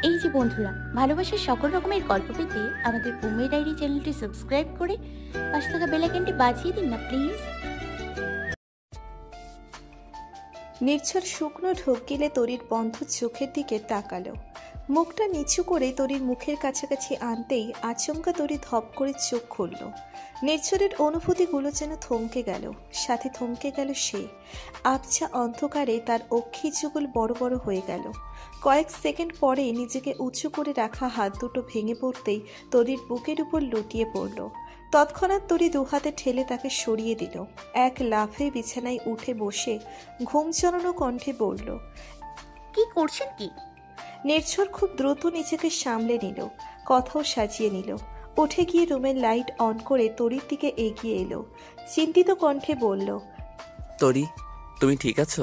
এই যে বন্ধুরা, ভালোবাসার সকল রকমের গল্প পেতে আমাদের বোম্বে ডায়েরি চ্যানেলটি সাবস্ক্রাইব করে পাশে থাকা বেল আইকনটি বাজিয়ে দিন না প্লিজ। নির্ঝর শুকনো ঢোক গিলে তরির বন্ধ চোখের দিকে তাকালো। মুখটা নিচু করে তরির মুখের কাছাকাছি আনতেই আচমকা তরি ধপ করে চোখ খুলল। নির্ঝরের অনুভূতিগুলো যেন থমকে গেল, সাথে থমকে গেল সে। আবছা অন্ধকারে তার অক্ষি যুগল বড় বড় হয়ে গেল। কয়েক সেকেন্ড পরে নিজেকে উঁচু করে রাখা হাত দুটো ভেঙে পড়তেই তরির বুকের উপর লুটিয়ে পড়ল। তৎক্ষণাৎ তরি দুহাতে ঠেলে তাকে সরিয়ে দিল। এক লাফে বিছানায় উঠে বসে ঘুম জড়ানো কণ্ঠে বলল, কি করছেন কি? নির্ঝর খুব দ্রুত নিজেকে সামলে নিল, কথাও সাজিয়ে নিল। উঠে গিয়ে রুমের লাইট অন করে তরির দিকে এগিয়ে এলো। চিন্তিত কণ্ঠে বলল, তরি, তুমি ঠিক আছো?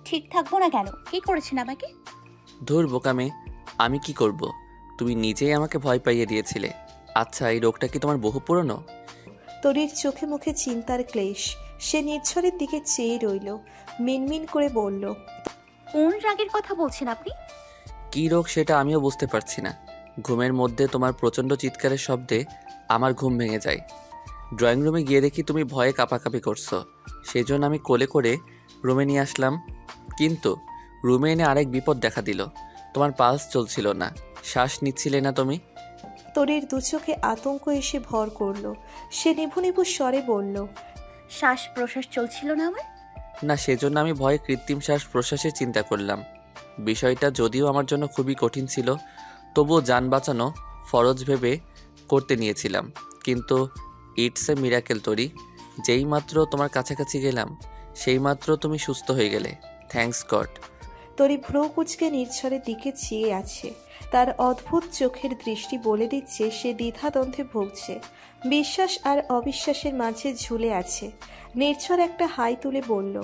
ঠিক থাকবো না কেন? কি করেছেন আমাকে? ধুর বোকামে, আমি কি করব? তুমি নিজেই আমাকে ভয় পাইয়ে দিয়েছিলে। আচ্ছা, এই রোগটা কি তোমার বহু পুরনো? তরির চোখে মুখে চিন্তার ক্লেশ। সে নির্ঝরের দিকে চেয়ে রইল, মিনমিন করে বলল, কোন রাগের কথা বলছেন আপনি? কি রোগ সেটা আমিও বুঝতে পারছি না। ঘুমের মধ্যে তোমার প্রচণ্ড চিৎকারের শব্দে আমার ঘুম ভেঙে যায়। ড্রয়িং রুমে গিয়ে দেখি তুমি ভয়ে কাঁপাকাঁপি করছো। সেই জন্য আমি কোলে করে রুমে নিয়ে আসলাম, কিন্তু রুমে এনে আরেক বিপদ দেখা দিল। তোমার পালস চলছিল না, শ্বাস নিচ্ছিলে না তুমি। তরির দু চোখে আতঙ্ক এসে ভর করল। সে নিভু নিভু স্বরে বলল, শ্বাস প্রশ্বাস চলছিল না আমার। না, সেজন্য আমি ভয়ে কৃত্রিম শ্বাস প্রশ্বাসের চিন্তা করলাম। বিষয়টা যদিও আমার জন্য খুবই কঠিন ছিল, তবুও যান বাঁচানো ফরজ ভেবে করতে নিয়েছিলাম। কিন্তু ইটস এ মিরাকেল তরি, যেই মাত্র তোমার কাছাকাছি গেলাম সেই মাত্র তুমি সুস্থ হয়ে গেলে। Thanks god. তরি ভ্রু কুঁচকে নির্ঝরের দিকে চেয়ে আছে। তার অদ্ভুত চোখের দৃষ্টি বলে দিচ্ছে সে দ্বিধাদ্বন্দ্বে ভুগছে, বিশ্বাস আর অবিশ্বাসের মাঝে ঝুলে আছে। নির্ঝর একটা হাই তুলে বলল,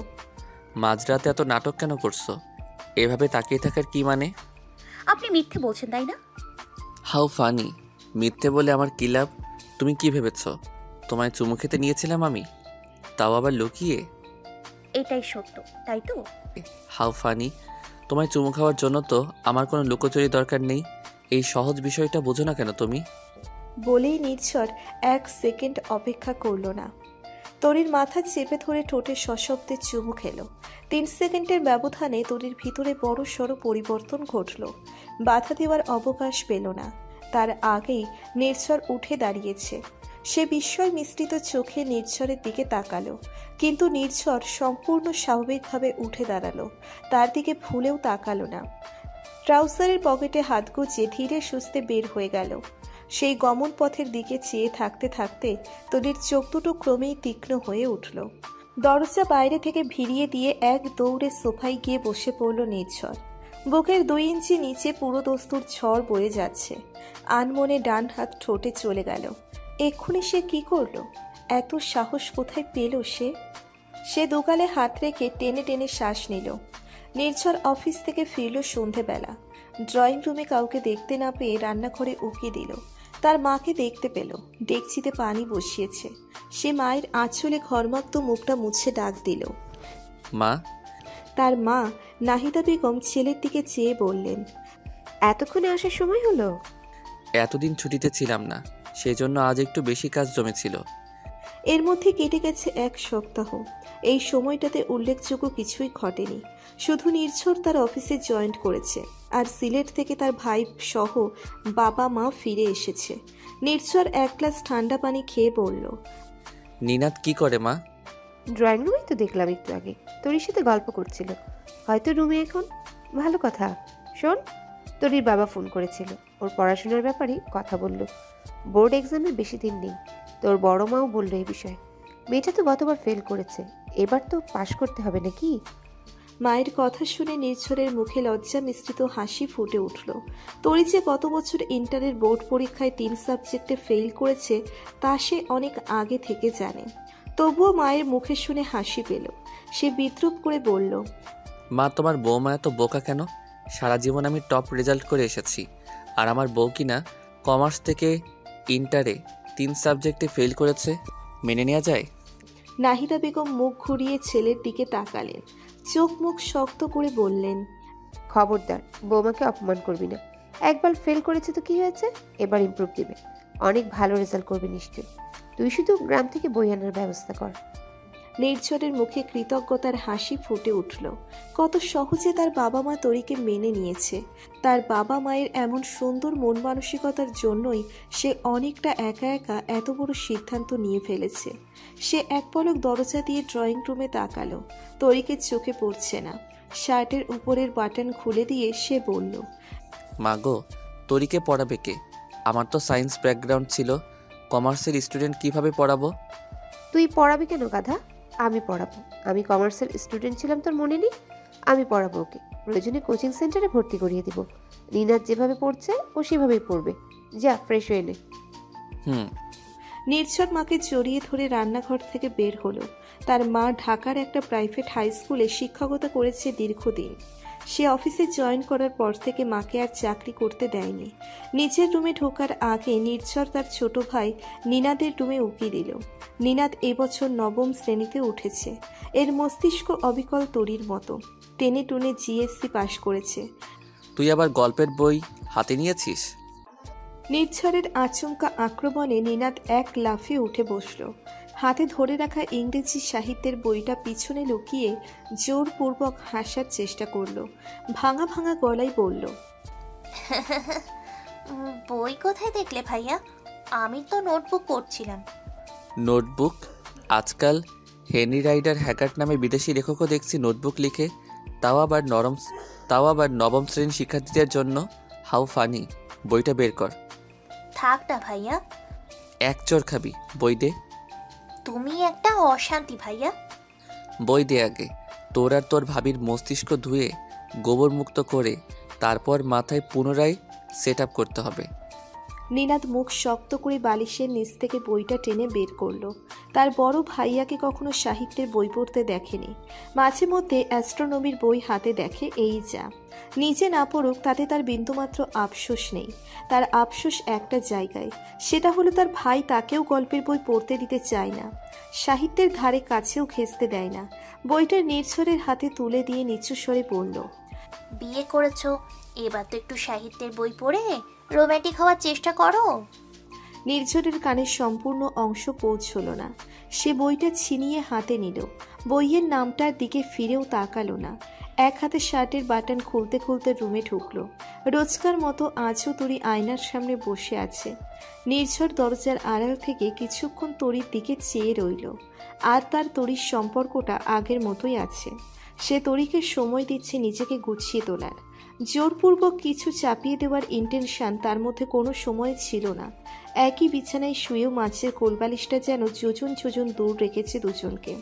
মাঝরাতে এত নাটক কেন করছো? এভাবে তাকিয়ে থাকার কি মানে? আপনি মিথ্যে বলছেন তাই না? How funny. মিথ্যে বলে আমার কি লাভ? তুমি কি ভেবেছ তোমায় চুমু খেতে নিয়েছিলাম আমি, তাও আবার লুকিয়ে? এটাই সত্য, তাই তো? How funny. তোমায় চুমু খাওয়ার জন্য তো আমার কোনো লুকোচুরি দরকার নেই। এই সহজ বিষয়টা বোঝো না কেন তুমি? বলেই নির্ঝর এক সেকেন্ড অপেক্ষা করল না। তরির মাথা চেপে ধরে ঠোঁটে সশব্দে চুমু খেল। 3 সেকেন্ডের ব্যবধানে তরির ভিতরে বড় সড় পরিবর্তন ঘটল। বাধা দেওয়ার অবকাশ পেল না। তার আগেই নির্ঝর উঠে দাঁড়িয়েছে। সে বিস্ময় মিশ্রিত চোখে নির্ঝরের দিকে তাকালো, কিন্তু নির্ঝর সম্পূর্ণ স্বাভাবিকভাবে উঠে দাঁড়ালো। তার দিকে ভুলেও তাকালো না। ট্রাউজারের পকেটে হাত গুজে ধীরে সুস্থে বের হয়ে গেল। সেই গমন পথের দিকে চেয়ে থাকতে থাকতে তরির চোখ দুটো ক্রমেই তীক্ষ্ণ হয়ে উঠল। দরজা বাইরে থেকে ভিড়িয়ে দিয়ে এক দৌড়ে সোফায় গিয়ে বসে পড়ল নির্ঝর। বুকের 2 ইঞ্চি নিচে পুরো দস্তুর ঝড় বয়ে যাচ্ছে। আনমনে ডান হাত ঠোঁটে চলে গেল। এক্ষুনি সে কি করলো? এত সাহস কোথায় পেল সে? সে দুগালে হাত রেখে টেনে টেনে শ্বাস নিল। নির্ঝর অফিস থেকে ফিরল সন্ধেবেলা। ড্রয়িং রুমে কাউকে দেখতে না পেয়ে রান্নাঘরে উকি দিল। তার মাকে দেখতে পেল, ডেকচিতে পানি বসিয়েছে। সে মায়ের আঁচলে ঘরমাক্ত মুখটা মুছে ডাক দিল, মা। তার মা নাহিদা বেগম ছেলের দিকে চেয়ে বললেন, এতক্ষণে আসার সময় হলো? এতদিন ছুটিতে ছিলাম না, সেজন্য আজ একটু বেশি কাজ জমেছিল। এর মধ্যে কেটে গেছে 1 সপ্তাহ। এই সময়টাতে উল্লেখযোগ্য কিছুই ঘটেনি। শুধু নির্ঝর তার অফিসে জয়েন্ট করেছে, আর সিলেট থেকে তার ভাই সহ বাবা মা ফিরে এসেছে। নির্ঝর 1 গ্লাস ঠান্ডা পানি খেয়ে বলল, নিনাত কি করে মা? ড্রয়িং রুমেই তো দেখলাম একটু আগে, তোর সাথে গল্প করছিল। হয়তো রুমে এখন। ভালো কথা। শোন, তোরির বাবা ফোন করেছিল, ওর পড়াশোনার ব্যাপারে কথা বলল। বোর্ড এক্সামের বেশি দিন নেই। তোর বড় মাও বললো এই বিষয়ে। মেয়েটা তো গতবার ফেল করেছে, এবার তো পাশ করতে হবে নাকি? মায়ের কথা শুনে নির্ঝরের মুখে লজ্জা মিশ্রিত হাসি ফুটে উঠল। তরি যে গত বছর ইন্টারের বোর্ড পরীক্ষায় 3 সাবজেক্টে ফেল করেছে তা সে অনেক আগে থেকে জানে। তবুও মায়ের মুখে শুনে হাসি পেল। সে বিদ্রুপ করে বলল, মা, তোমার বৌমা এত বোকা কেন? সারা জীবন আমি টপ রেজাল্ট করে এসেছি, আর আমার বউ কিনা কমার্স থেকে ইন্টারে 3 সাবজেক্টে ফেল করেছে। মেনে নেওয়া যায়? নাহিদা বেগম মুখ ঘুরিয়ে ছেলের দিকে তাকালেন, চোখ মুখ শক্ত করে বললেন, খবরদার, বৌমাকে অপমান করবি না। একবার ফেল করেছে তো কি হয়েছে, এবার ইমপ্রুভ দিবে, অনেক ভালো রেজাল্ট করবে নিশ্চয়ই। তুই শুধু গ্রাম থেকে বই আনার ব্যবস্থা কর। নির্ঝরের মুখে কৃতজ্ঞতার হাসি ফুটে উঠল। কত সহজে তার বাবা মা তরিকে মেনে নিয়েছে। তার বাবা মায়ের এমন সুন্দর মন মানসিকতার জন্যই সে অনেকটা একা একা এত বড় সিদ্ধান্ত নিয়ে ফেলেছে। সে এক পলক দরজা দিয়ে ড্রয়িং রুমে তাকালো। তরিকে চোখে পড়ছে না। শার্টের উপরের বাটন খুলে দিয়ে সে বলল, মাগো, তরিকে পড়াবে কে? আমার তো সায়েন্স ব্যাকগ্রাউন্ড ছিল, কমার্সের স্টুডেন্ট কিভাবে পড়াবো? তুই পড়াবি কেন গাধা? আমি পড়াবো। আমি কমার্সের স্টুডেন্ট ছিলাম, তোর মনে নেই? আমি পড়াবো ওকে। প্রয়োজনে কোচিং সেন্টারে ভর্তি করিয়ে দিব। রিনাত যেভাবে পড়ছে ও সেভাবেই পড়বে। যা ফ্রেশ হয়ে নে। হুম। নির্ঝর মাকে জড়িয়ে ধরে রান্নাঘর থেকে বের হলো। তার মা ঢাকার একটা প্রাইভেট হাই স্কুলে শিক্ষকতা করেছে দীর্ঘদিন। সে অফিসে জয়েন করার পর থেকে মাকে আর চাকরি করতে দেয়নি। নিজের রুমে ঢোকার আগে নির্ঝর তার ছোট ভাই নিনাদের রুমে উকি দিল। নিনাদ এবছর 9ম শ্রেণীতে উঠেছে। এর মস্তিষ্ক অবিকল তরির মতো। টেনে টুনে জিএসসি পাশ করেছে। তুই আবার গল্পের বই হাতে নিয়েছিস? নির্ঝরের আচমকা আক্রমণে নিনাদ এক লাফে উঠে বসল। হাতে ধরে রাখা ইংরেজি সাহিত্যের বইটা পিছনে লুকিয়ে জোরপূর্বক হাসার চেষ্টা করল। ভাঙা ভাঙা গলায় বলল, বই কোথায় দেখলে ভাইয়া? আমি তো নোটবুক পড়ছিলাম। নোটবুক? আজকাল হেনরি রাইডার হ্যাকার্ট নামে বিদেশি লেখকও দেখছি নোটবুক লিখে, তাও আবার 9ম শ্রেণীর শিক্ষার্থীদের জন্য। How funny! বইটা বের কর। থাক না ভাইয়া, এক চোর খাবি। বই দে। তুমি একটা অশান্তি ভাইয়া। বই দে আগে। তোর আর তোর ভাবির মস্তিষ্ক ধুয়ে গোবর মুক্ত করে তারপর মাথায় পুনরায় সেট আপ করতে হবে। নিনাদ মুখ শক্ত করে বালিশের নিচ থেকে বইটা টেনে বের করলো। তার বড় ভাইয়াকে কখনো সাহিত্যের বই পড়তে দেখেনি। মাঝে মধ্যে অ্যাস্ট্রোনমির বই হাতে দেখে, এই যা। নিজে না পড়ুক তাতে তার বিন্দুমাত্র আফসোস নেই। তার আফসোস একটা জায়গায়, সেটা হলো তার ভাই তাকেও গল্পের বই পড়তে দিতে চায় না। সাহিত্যের ধারে কাছেও ঘেঁচতে দেয় না। বইটা নির্ঝরের হাতে তুলে দিয়ে নিচু স্বরে বলল, বিয়ে করেছো, এবার তো একটু সাহিত্যের বই পড়ে রোমান্টিক হওয়ার চেষ্টা করো। নির্ঝরের কানে সম্পূর্ণ অংশ পৌঁছল না। সে বইটা ছিনিয়ে হাতে নিল। বইয়ের নামটার দিকে ফিরেও তাকালো না। এক হাতে শার্টের বাটন খুলতে খুলতে রুমে ঢুকলো। রোজকার মতো আজও তরি আয়নার সামনে বসে আছে। নির্ঝর দরজার আড়াল থেকে কিছুক্ষণ তরির দিকে চেয়ে রইল। আর তার তরির সম্পর্কটা আগের মতোই আছে। সে তরিকে সময় দিচ্ছে নিজেকে গুছিয়ে তোলার। জোরপূর্বক কিছু চাপিয়ে দেওয়ার ইন্টেনশন তার মধ্যে কোনো সময় ছিল না। একই বিছানায় শুয়েও মাঝের কোলবালিশটা যেন যোজন যোজন দূর রেখেছে দুজনকে।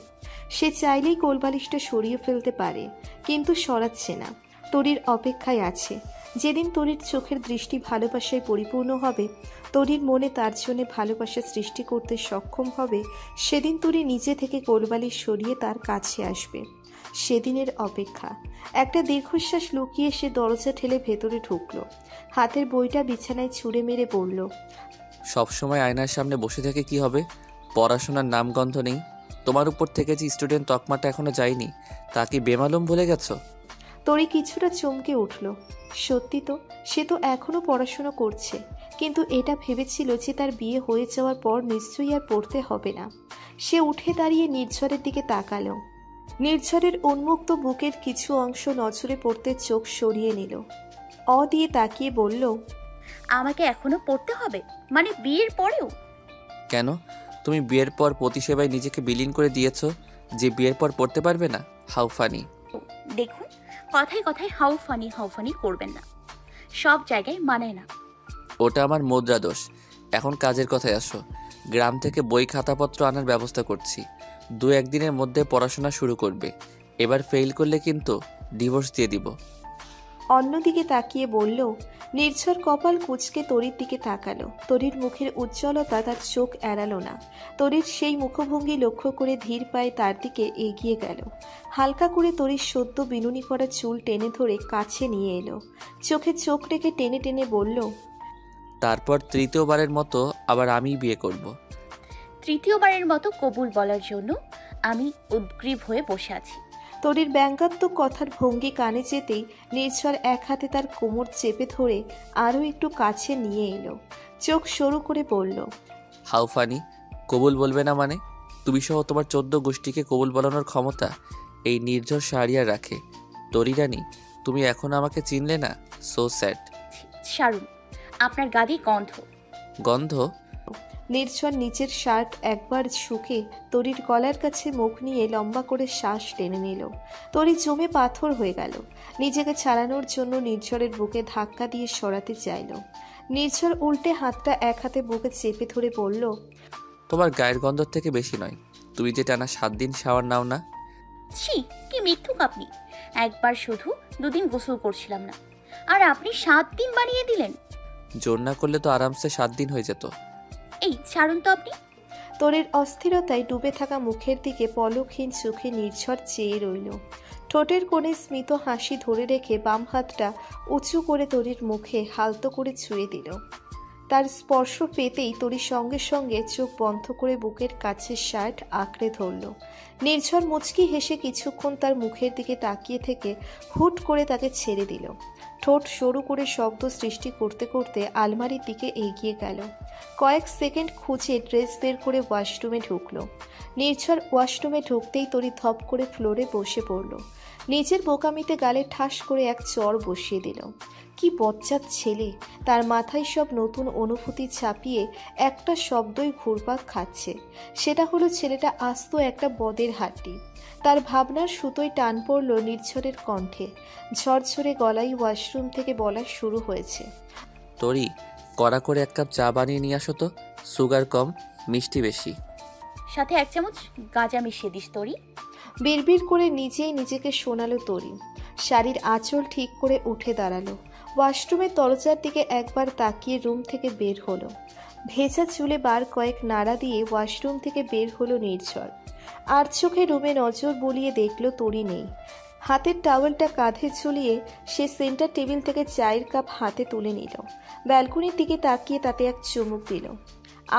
সে চাইলেই কোলবালিশটা সরিয়ে ফেলতে পারে, কিন্তু সরাচ্ছে না। তরির অপেক্ষায় আছে। যেদিন তরির চোখের দৃষ্টি ভালোবাসায় পরিপূর্ণ হবে, তরির মনে তার জন্য ভালোবাসা সৃষ্টি করতে সক্ষম হবে, সেদিন তরি নিজে থেকে কোলবালিশ সরিয়ে তার কাছে আসবে। সেদিনের অপেক্ষা। একটা দীর্ঘশ্বাস লুকিয়ে সে দরজা ঠেলে ভেতরে ঢুকলো। হাতের বইটা বিছানায় ছুঁড়ে মেরে বলল, সবসময় আয়নার সামনে বসে থেকে কি হবে? পড়াশোনার নামগন্ধ নেই। তোমার উপর থেকে যে স্টুডেন্ট তকমাটা এখনো যায়নি, তা কি বেমালুম ভুলে গেছো? তরি কিছুটা চমকে উঠল। সত্যি তো, সে তো এখনো পড়াশোনা করছে, কিন্তু এটা ভেবেছিল যে তার বিয়ে হয়ে যাওয়ার পর নিশ্চয়ই আর পড়তে হবে না। সে উঠে দাঁড়িয়ে নির্ঝরের দিকে তাকালো। নির্ঝরের উন্মুক্ত বুকের কিছু অংশ নজরে পড়তে চোখ সরিয়ে নিল। দিয়ে তাকিয়ে বলল, আমাকে এখনো পড়তে হবে? মানে বিয়ের পরেও? কেন? তুমি বিয়ের পর প্রতিসেবায় নিজেকে বিলীন করে দিয়েছো যে বিয়ের পর পড়তে পারবে না? How funny! দেখুন, কথায় কথায় হাউ ফানি করবেন না। সব জায়গায় মানায় না। ওটা আমার মুদ্রা দোষ। এখন কাজের কথায় আসো। গ্রাম থেকে বই খাতাপত্র আনার ব্যবস্থা করছি। 2-1 দিনের মধ্যে পড়াশোনা শুরু করবে। এবার ফেল করলে কিন্তু ডিভোর্স দিয়ে দিব। অন্যদিকে তাকিয়ে বলল। নির্ঝর কপাল কুঁচকে তরির দিকে তাকালো। তরির মুখের উজ্জ্বলতা তার চোখ এড়ালো না। তরির সেই মুখভঙ্গি লক্ষ্য করে ধীর পায়ে তার দিকে এগিয়ে গেল। হালকা করে তরির সদ্য বিনুনি করা চুল টেনে ধরে কাছে নিয়ে এলো। চোখে চোখ রেখে টেনে টেনে বলল, তারপর তৃতীয়বারের মতো আবার আমিই বিয়ে করব। তৃতীয়বারের মতো কবুল বলার জন্য আমি উদ্গ্রীব হয়ে বসে আছি। তরির ব্যঙ্গাত্মক কথার ভঙ্গি কানে যেতেই নির্ঝর এক হাতে তার কোমর চেপে ধরে আরও একটু কাছে নিয়ে এলো। চোখ সরু করে বলল, হাউ ফানি, কবুল বলবে না মানে? তুমি সহ তোমার 14 গোষ্ঠীকে কবুল বলানোর ক্ষমতা এই নির্ঝর শাহরিয়ার রাখে। তরি রানী, তুমি এখনো আমাকে চিনলে না? So sad. সারুন, আপনার গাদি গন্ধ। গন্ধ? নির্ঝর নিচের শার্ট একবার শুকে তরির গলার কাছে মুখ নিয়ে লম্বা করে শ্বাস টেনে নিল। তরি জমে পাথর হয়ে গেল। নিজেকে ছাড়ানোর জন্য নির্ঝরের বুকে ধাক্কা দিয়ে সরাতে চাইল। নির্ঝর উল্টে হাতটা এক হাতে বুকে চেপে ধরে বলল, তোমার গায়ের গন্ধ থেকে বেশি নয়। তুমি যে টানা 7 দিন শাওয়ার নাও না। ছি, কি মিথ্যুক আপনি। একবার শুধু 2 দিন গোসল করছিলাম না, আর আপনি 7 দিন বানিয়ে দিলেন। জোর না করলে তো আরামসে 7 দিন হয়ে যেত। এই ছাড়ুন তো আপনি। তরির অস্থিরতায় ডুবে থাকা মুখের দিকে পলকহীন চোখে নির্ঝর চেয়ে রইল। ঠোঁটের কোণে স্মিত হাসি ধরে রেখে বাম হাতটা উঁচু করে তরির মুখে হালতো করে ছুঁয়ে দিল। তার স্পর্শ পেতেই তরি সঙ্গে সঙ্গে চোখ বন্ধ করে বুকের কাছে শার্ট আঁকড়ে ধরল। নির্ঝর মুচকি হেসে কিছুক্ষণ তার মুখের দিকে তাকিয়ে থেকে হুট করে তাকে ছেড়ে দিল। ঠোঁট সরু করে শব্দ সৃষ্টি করতে করতে আলমারির দিকে এগিয়ে গেল। কয়েক সেকেন্ড খুঁজে ড্রেস বের করে ওয়াশরুমে ঢুকল। নির্ঝর ওয়াশরুমে ঢুকতেই তরি ধপ করে ফ্লোরে বসে পড়ল। নিজের বোকামিতে গালে ঠাস করে এক চড় বসিয়ে দিল। কি বজ্জাত ছেলে! তার মাথায় সব নতুন অনুভূতি ছাপিয়ে একটা শব্দই ঘুরপাক খাচ্ছে। সেটা হলো ছেলেটা আস্ত একটা বদের হাড্ডি। তার ভাবনার সুতোয় টান পড়ল নির্ঝরের কণ্ঠে। ঝরঝরে গলায় ওয়াশরুম থেকে বলা শুরু হয়েছে, তরি, কড়া করে 1 কাপ চা বানিয়ে নিয়ে আসো তো। সুগার কম, মিষ্টি বেশি। সাথে 1 চামচ গাঁজা মিশিয়ে দিস তরি। বিড়বিড় করে নিজেই নিজেকে শোনালো তরি। শাড়ির আঁচল ঠিক করে উঠে দাঁড়ালো। ওয়াশরুমের দরজার দিকে একবার তাকিয়ে রুম থেকে বের হলো। ভেজা চুলে বার কয়েক নাড়া দিয়ে ওয়াশরুম থেকে বের হলো নির্ঝর। আর চোখে রুমে নজর বুলিয়ে দেখল তরি নেই। হাতের টাওয়েলটা কাঁধে ঝুলিয়ে সে সেন্টার টেবিল থেকে চায়ের কাপ হাতে তুলে নিল। ব্যালকনির দিকে তাকিয়ে তাতে এক চুমুক দিল।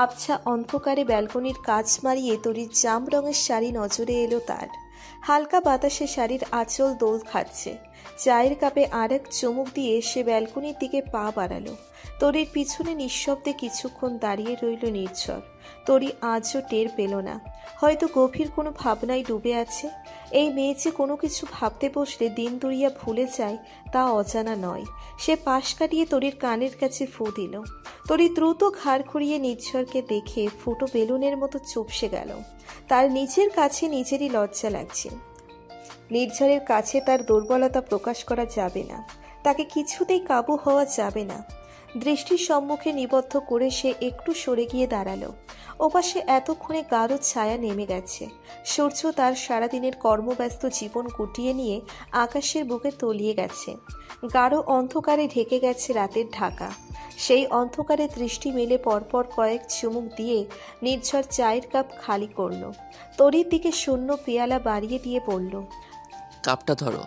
আবছা অন্ধকারে ব্যালকনির কাঁচ মারিয়ে তরির জাম রঙের শাড়ি নজরে এলো তার। হালকা বাতাসে শাড়ির আঁচল দোল খাচ্ছে। চায়ের কাপে আর এক চুমুক দিয়ে সে ব্যালকনির দিকে পা বাড়ালো। তরির পিছনে নিঃশব্দে কিছুক্ষণ দাঁড়িয়ে রইল নির্ঝর। তরি আজও টের পেল না, হয়তো গভীর কোনো ভাবনায় ডুবে আছে। এই মেয়ে যে কোনো কিছু ভাবতে বসলে দিন দুরিয়া ভুলে যায় তা অজানা নয়। সে পাশ কাটিয়ে তরির কানের কাছে ফু দিল। তরি দ্রুত ঘাড় ঘুরিয়ে নির্ঝরকে দেখে ফুটো বেলুনের মতো চুপসে গেল। তার নিজের কাছে নিজেরই লজ্জা লাগছে। নির্ঝরের কাছে তার দুর্বলতা প্রকাশ করা যাবে না, তাকে কিছুতেই কাবু হওয়া যাবে না। দৃষ্টির সম্মুখে নিবদ্ধ করে সে একটু সরে গিয়ে দাঁড়ালো। ওপাশে এতক্ষণে গাঢ় ছায়া নেমে গেছে। সূর্য তার সারাদিনের কর্মব্যস্ত জীবন গুটিয়ে নিয়ে আকাশের বুকে তলিয়ে গেছে। গাঢ় অন্ধকারে ঢেকে গেছে রাতের ঢাকা। সেই অন্ধকারে দৃষ্টি মেলে পরপর কয়েক চুমুক দিয়ে নির্ঝর চায়ের কাপ খালি করল। তরির দিকে শূন্য পেয়ালা বাড়িয়ে দিয়ে বলল, কাপটা ধরো।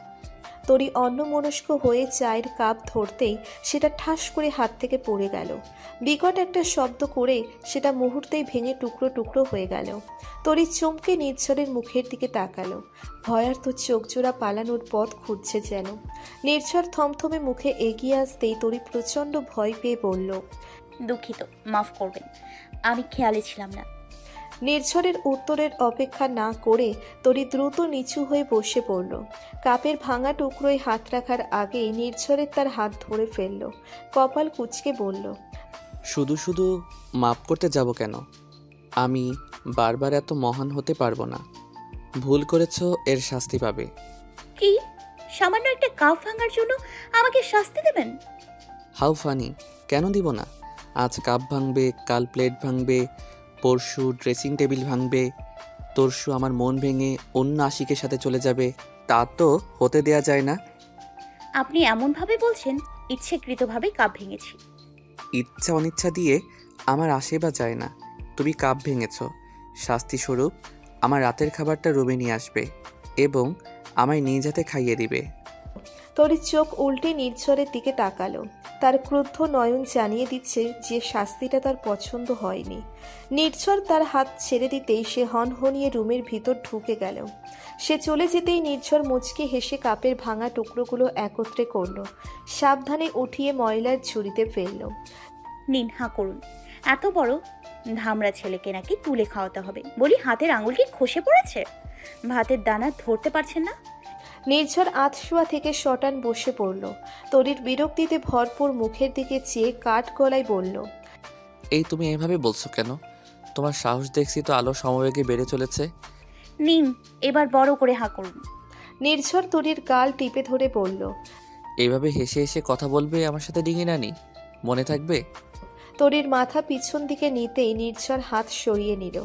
তরি অন্যমনস্ক হয়ে চায়ের কাপ ধরতেই সেটা ঠাস করে হাত থেকে পড়ে গেল। বিকট একটা শব্দ করে সেটা মুহূর্তেই ভেঙে টুকরো টুকরো হয়ে গেল। তরি চমকে নির্ঝরের মুখের দিকে তাকালো। ভয়ার্থ চোখজোড়া পালানোর পথ খুঁজছে যেন। নির্ঝর থমথমে মুখে এগিয়ে আসতেই তরি প্রচণ্ড ভয় পেয়ে বলল, দুঃখিত, মাফ করবেন, আমি খেয়ালে ছিলাম না। নির্ঝরের উত্তরের অপেক্ষা না করে তরি দ্রুত নিচু হয়ে বসে পড়ল। কাপের ভাঙা টুকরোয় হাত রাখার আগেই নির্ঝরের তার হাত ধরে ফেলল। কপাল কুঁচকে বলল, শুধু শুধু মাপ করতে যাব কেন? আমি বারবার এত মহান হতে পারবো না। ভুল করেছো, এর শাস্তি পাবে। কি? সামান্য একটা কাপ ভাঙার জন্য আমাকে শাস্তি দেবেন? How funny! কেন দিব না? আজ কাপ ভাঙবে, কাল প্লেট ভাঙবে, পরশু ড্রেসিং টেবিল ভাঙবে, তরশু আমার মন ভেঙে অন্য আশিকের সাথে চলে যাবে। তা তো হতে দেয়া যায় না। আপনি এমনভাবে বলছেন ইচ্ছেকৃতভাবে কাপ ভেঙেছি। ইচ্ছা অনিচ্ছা দিয়ে আমার আসে বা যায় না। তুমি কাপ ভেঙেছ, শাস্তিস্বরূপ আমার রাতের খাবারটা রুমে নিয়ে আসবে এবং আমায় নিজ হাতে খাইয়ে দিবে। তরির চোখ উল্টে নির্ঝরের দিকে তাকালো। তার ক্রুদ্ধ নয়ন জানিয়ে দিচ্ছে যে শাস্তিটা তার পছন্দ হয়নি। নির্ঝর তার হাত ছেড়ে দিতেই সে হনহনিয়ে রুমের ভিতর ঢুকে গেল। সে চলে যেতেই নির্ঝর মুচকি হেসে কাপের ভাঙা টুকরোগুলো একত্রে করলো, সাবধানে উঠিয়ে ময়লার ঝুড়িতে ফেলল। নিন, হাঁ করুন। এত বড় ধামড়া ছেলেকে নাকি তুলে খাওয়াতে হবে? বলি, হাতের আঙুল কি খসে পড়েছে? ভাতের দানা ধরতে পারছেন না? নির্ঝর আধশোয়া থেকে শটান বসে পড়ল। তরির বিরক্তিতে ভরপুর মুখের দিকে চেয়ে কাঠ গলায় বলল, এই তুমি এভাবে বলছো কেন? তোমার সাহস দেখছি তো আলো সমবেগে বেড়ে চলেছে। নিন, এবার বড় করে হাঁ করুন। নির্ঝর তরির গাল টিপে ধরে বলল, এইভাবে হেসে হেসে কথা বলবে আমার সাথে, ডিঙি নানি? মনে থাকবে? তরির মাথা পিছন দিকে নিতেই নির্ঝর হাত সরিয়ে নিল।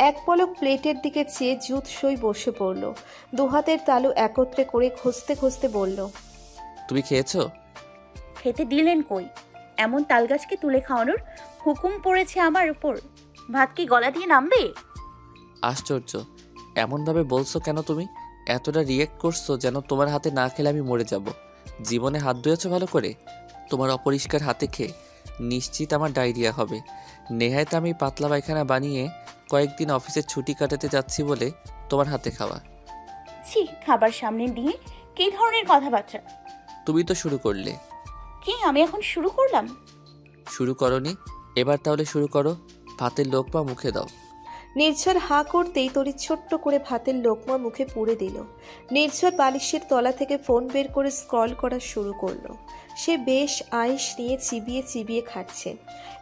এক পলক প্লেটের দিকে চেয়ে জুত সই বসে পড়ল। দুহাতের তালু একত্রে করে ঘষতে ঘষতে বলল, তুমি খেয়েছো? খেতে দিলেন কই? এমন তালগাছকে তুলে খাওয়ানোর হুকুম পড়েছে আমার উপর। ভাত কি গলা দিয়ে নামবে? আশ্চর্য, এমনভাবে বলছো কেন তুমি? এতটা রিয়েক্ট করছো যেন তোমার হাতে না খেলে আমি মরে যাব। জীবনে হাত ধুয়েছো ভালো করে? তোমার অপরিষ্কার হাতে খেয়ে নিশ্চিত আমার ডায়রিয়া হবে। নেহায়ত আমি পাতলা পায়খানা বানিয়ে কয়েকদিন অফিসের ছুটি কাটাতে যাচ্ছি বলে তোমার হাতে খাওয়া। ছি, খাবার সামনে দিয়ে কি ধরনের কথাবার্তা? তুমি তো শুরু করলে। কি আমি এখন শুরু করলাম? শুরু করনি? এবার তাহলে শুরু করো। ভাতের লোকমা মুখে দাও। নির্ঝর হাঁ করতেই তরি ছোট্ট করে ভাতের লোকমা মুখে পুরে দিল। নির্ঝর বালিশের তলা থেকে ফোন বের করে স্ক্রল করা শুরু করলো। সে বেশ আয়েশ নিয়ে চিবিয়ে চিবিয়ে খাচ্ছে।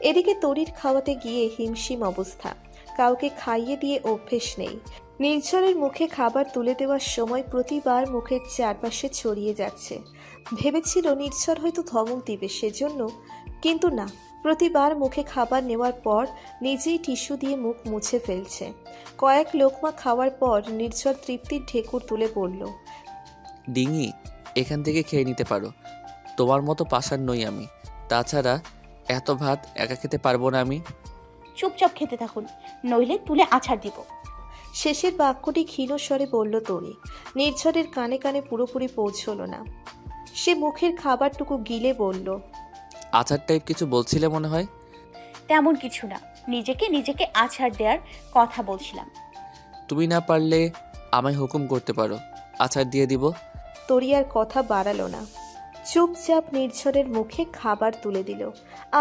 এদিকে তরির খাওয়াতে গিয়ে হিমশিম অবস্থা। কাউকে খাইয়ে দিয়ে অভ্যেস নেই। নির্ঝরের মুখে খাবার তুলে দেওয়ার সময় প্রতিবার মুখের চারপাশে ছড়িয়ে যাচ্ছে। ভেবেছিল নির্ঝর হয়তো ধমক দিবে সেজন্য, কিন্তু না, প্রতিবার মুখে খাবার নেওয়ার পর নিজেই টিস্যু দিয়ে মুখ মুছে ফেলছে। কয়েক লোকমা খাওয়ার পর নির্ঝর তৃপ্তির ঢেকুর তুলে বলল, ডিঙি, এখান থেকে খেয়ে নিতে পারো। তোমার মতো পাষাণ নই আমি। তাছাড়া এত ভাত একা খেতে পারবো না আমি। চুপচাপ খেতে থাকুন, নইলে তুলে আছাড় দিব। শেষের বাক্যটি ক্ষীণ স্বরে বলল তরি। নির্ঝরের কানে কানে পুরোপুরি পৌঁছল না। সে মুখের খাবারটুকু গিলে বলল, আচার টাইপ কিছু বলছিলে মনে হয়। তেমন কিছু না, নিজেকে আছাড় দেওয়ার কথা বলছিলাম। তুমি না পারলে আমায় হুকুম করতে পারো, আচার দিয়ে দিব। তরি আর কথা বাড়ালো না, চুপচাপ নির্ঝরের মুখে খাবার তুলে দিল।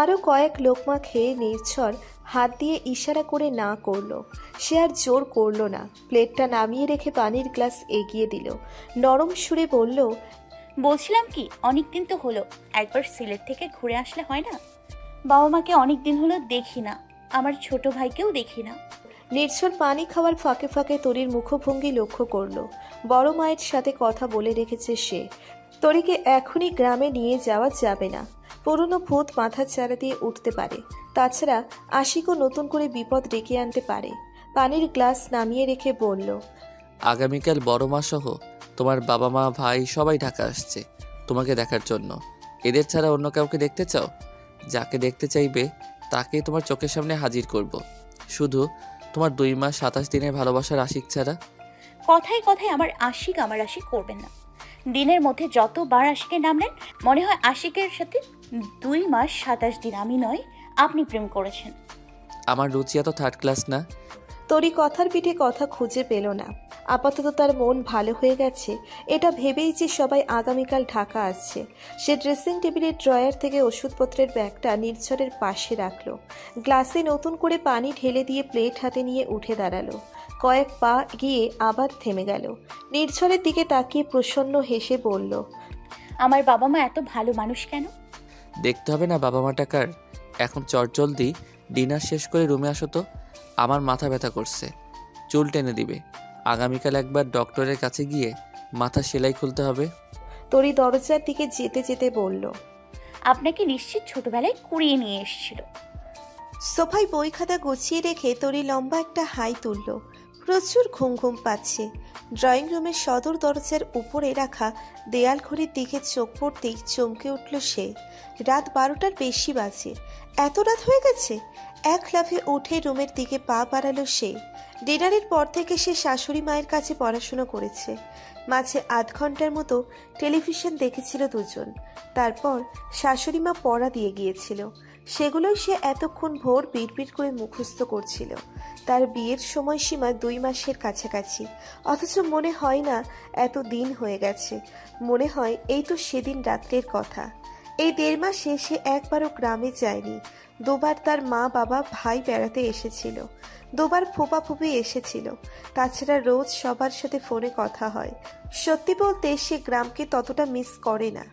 আরও কয়েক লোকমা খেয়ে নির্ঝর হাত দিয়ে ইশারা করে না করলো। সে আর জোর করলো না, প্লেটটা নামিয়ে রেখে পানির গ্লাস এগিয়ে দিল। নরম সুরে বলল, বলছিলাম কি, অনেকদিন তো হলো, একবার সিলেট থেকে ঘুরে আসলে হয় না? বাবা মাকে অনেকদিন হলো দেখি না, আমার ছোট ভাইকেও দেখি না। নির্ঝর পানি খাওয়ার ফাঁকে ফাঁকে তরির মুখভঙ্গি লক্ষ্য করলো। বড় মায়ের সাথে কথা বলে রেখেছে সে। তরিকে এখনই গ্রামে নিয়ে যাওয়া যাবে না, পুরনো ভূত মাথার চারা দিয়ে উঠতে পারে। তাছাড়া আশিকও নতুন করে বিপদ ডেকে আনতে পারে। পানির গ্লাস নামিয়ে রেখে বলল, আগামীকাল বড় মা সহ তোমার বাবা মা ভাই সবাই ঢাকা আসছে তোমাকে দেখার জন্য। এদের ছাড়া অন্য কাউকে দেখতে চাও? যাকে দেখতে চাইবে তাকেই তোমার চোখের সামনে হাজির করব। শুধু তোমার 2 মাস 27 দিনের ভালোবাসার আশিক ছাড়া। কথায় কথায় আমার আশিক করবেন না। দিনের মধ্যে যতবার আশিকের নাম নেন মনে হয় আশিকের সাথে 2 মাস 27 দিন আমি নয়, আপনি প্রেম করেছেন। আমার রুচি এত থার্ড ক্লাস না। তরি কথার পিঠে কথা খুঁজে পেল না। আপাতত তার মন ভালো হয়ে গেছে এটা ভেবেই যে সবাই আগামীকাল ঢাকা আসছে। সে ড্রেসিং টেবিলের ড্রয়ার থেকে ওষুধপত্রের ব্যাগটা নির্ঝরের পাশে রাখলো। গ্লাসে নতুন করে পানি ঢেলে দিয়ে প্লেট হাতে নিয়ে উঠে দাঁড়ালো। কয়েক পা গিয়ে আবার থেমে গেল। নির্ঝরের দিকে তাকিয়ে প্রসন্ন হেসে বলল, আমার বাবা মা এত ভালো মানুষ কেন? দেখতে হবে না বাবা মাটা কার। এখন চটজলদি ডিনার শেষ করে রুমে আসো তো, আমার মাথা ব্যথা করছে। চুল টেনে দিবে। আগামীকাল একবার ডক্টরের কাছে গিয়ে মাথা সেলাই খুলতে হবে। তরি দরজার দিকে যেতে যেতে বলল, আপনাকে নিশ্চিত ছোটবেলায় কুড়িয়ে নিয়ে এসেছিল। সোফায় বই খাতা গুছিয়ে রেখে তরি লম্বা একটা হাই তুলল। প্রচুর ঘুম ঘুম পাচ্ছে। ড্রয়িং রুমের সদর দরজার উপরে রাখা দেয়াল ঘড়ির দিকে চোখ পড়তেই চমকে উঠল সে। রাত 12টার বেশি বাজে। এত রাত হয়ে গেছে? এক লাফে উঠে রুমের দিকে পা বাড়ালো সে। ডিনারের পর থেকে সে শাশুড়ি মায়ের কাছে পড়াশোনা করেছে। মাঝে আধ ঘন্টার মতো টেলিভিশন দেখেছিল দুজন। তারপর শাশুড়ি মা পড়া দিয়ে গিয়েছিল, সেগুলোই সে এতক্ষণ ভোর বিড়বিড় করে মুখস্থ করছিল। তার বিয়ের সময়সীমা 2 মাসের কাছাকাছি, অথচ মনে হয় না এত দিন হয়ে গেছে। মনে হয় এই তো সেদিন রাত্রের কথা। এই 1.5 মাসে সে একবারও গ্রামে যায়নি। 2বার তার মা বাবা ভাই বেড়াতে এসেছিল, 2বার ফুপা ফুপি এসেছিল। তাছাড়া রোজ সবার সাথে ফোনে কথা হয়। সত্যি বলতে সে গ্রামকে ততটা মিস করে না।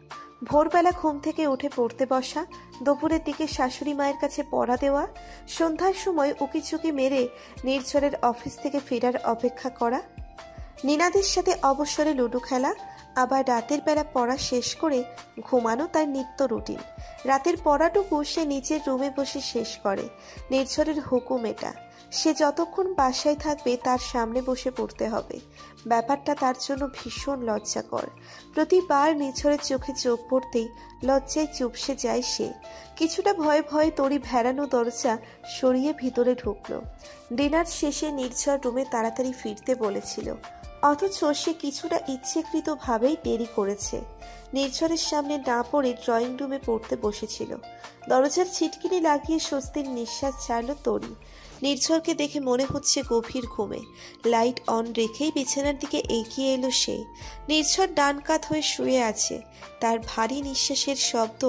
ভোরবেলা ঘুম থেকে উঠে পড়তে বসা, দুপুরের দিকে শাশুড়ি মায়ের কাছে পড়া দেওয়া, সন্ধ্যার সময় উকিঝুঁকি মেরে নির্ঝরের অফিস থেকে ফেরার অপেক্ষা করা, নিনাদের সাথে অবসরে লুডো খেলা, আবার রাতের বেলা পড়া শেষ করে ঘুমানো তার নিত্য রুটিন। রাতের পড়াটুকু সে নিজের রুমে বসে শেষ করে। নির্ঝরের হুকুম এটা, সে যতক্ষণ বাসায় থাকবে তার সামনে বসে পড়তে হবে। ব্যাপারটা তার জন্য ভীষণ লজ্জাকর। প্রতিবার নির্ঝরের চোখে চোখ পড়তেই লজ্জায় চুপসে যায় সে। কিছুটা ভয়ে ভয়ে তরি ভেড়ানো দরজা সরিয়ে ভিতরে ঢুকলো। ডিনার শেষে নির্ঝর রুমে তাড়াতাড়ি ফিরতে বলেছিল, অথচ সে কিছুটা ইচ্ছেকৃতভাবেই দেরি করেছে। নির্ঝরের সামনে না পড়ে ড্রয়িং রুমে পড়তে বসেছিল। দরজার ছিটকিনি লাগিয়ে স্বস্তির নিঃশ্বাস ছাড়ল তরি। নির্ঝরকে দেখে মনে হচ্ছে গভীর ঘুমে। লাইট অন রেখেই বিছানার দিকে এগিয়ে এলো সে। নির্ঝর ডান কাত হয়ে শুয়ে আছে। তার ভারী নিঃশ্বাসের শব্দ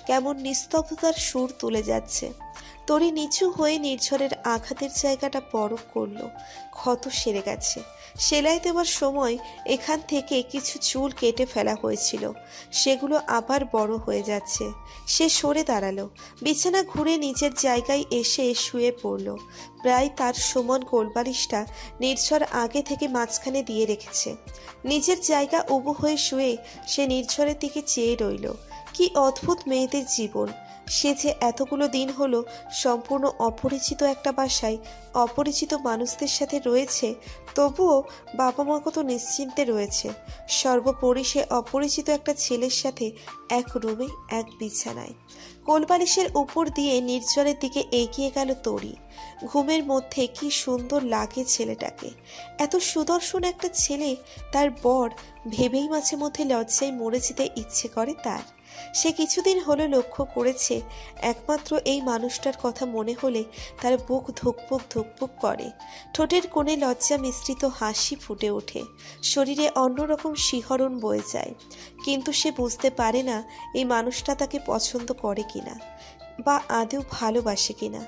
কেমন নিস্তব্ধতার সুর তুলে যাচ্ছে। তরি নিচু হয়ে নির্ঝরের আঘাতের জায়গাটা পরখ করল। ক্ষত সেরে গেছে। সেলাই দেওয়ার সময় এখান থেকে কিছু চুল কেটে ফেলা হয়েছিল, সেগুলো আবার বড় হয়ে যাচ্ছে। সে সরে দাঁড়ালো, বিছানা ঘুরে নিজের জায়গায় এসে শুয়ে পড়ল। প্রায় তার সমান কোলবালিশটা নির্ঝর আগে থেকে মাঝখানে দিয়ে রেখেছে। নিজের জায়গা উবু হয়ে শুয়ে সে নির্ঝরের দিকে চেয়ে রইল। কি অদ্ভুত মেয়েদের জীবন! সে যে এতগুলো দিন হলো সম্পূর্ণ অপরিচিত একটা বাসায় অপরিচিত মানুষদের সাথে রয়েছে, তবুও বাবা মা কত নিশ্চিন্তে রয়েছে। সর্বোপরি সে অপরিচিত একটা ছেলের সাথে এক রুমে এক বিছানায়। কোলবালিশের উপর দিয়ে নির্ঝরের দিকে এগিয়ে গেল তরি। ঘুমের মধ্যে কি সুন্দর লাগে ছেলেটাকে। এত সুদর্শন একটা ছেলে তার বর, ভেবেই মাঝে মধ্যে লজ্জায় মরে যেতে ইচ্ছে করে তার। সে কিছুদিন হলো লক্ষ্য করেছে, একমাত্র এই মানুষটার কথা মনে হলে তার বুক ধুকপুক ধুকপুক করে। ঠোঁটের কোণে লজ্জা মিশ্রিত হাসি ফুটে ওঠে, শরীরে অন্যরকম শিহরণ বয়ে যায়। কিন্তু সে বুঝতে পারে না এই মানুষটা তাকে পছন্দ করে কিনা, বা আদৌ ভালোবাসে কিনা।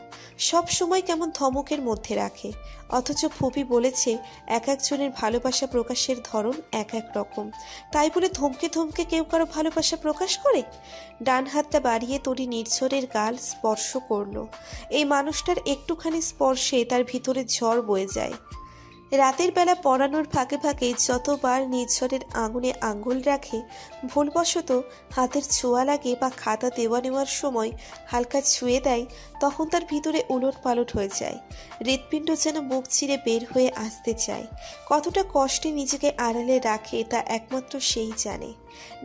সব সময় কেমন ধমকের মধ্যে রাখে। অথচ ফুপি বলেছে এক একজনের ভালোবাসা প্রকাশের ধরন এক এক রকম, তাই বলে ধমকে ধমকে কেউ কারো ভালোবাসা প্রকাশ করে? ডান হাতটা বাড়িয়ে তরি নির্ঝরের গাল স্পর্শ করলো। এই মানুষটার একটুখানি স্পর্শে তার ভিতরে ঝড় বয়ে যায়। রাতের বেলা পড়ানোর ফাঁকে ফাঁকে যতবার নির্ঝরের আঙুলে আঙ্গুল রাখে, ভুলবশত হাতের ছোঁয়া লাগে বা খাতা দেওয়া নেওয়ার সময় হালকা ছুঁয়ে দেয়, তখন তার ভিতরে উলট পালট হয়ে যায়। হৃৎপিণ্ড যেন বুক চিরে বের হয়ে আসতে চায়। কতটা কষ্টে নিজেকে আড়ালে রাখে তা একমাত্র সেই জানে।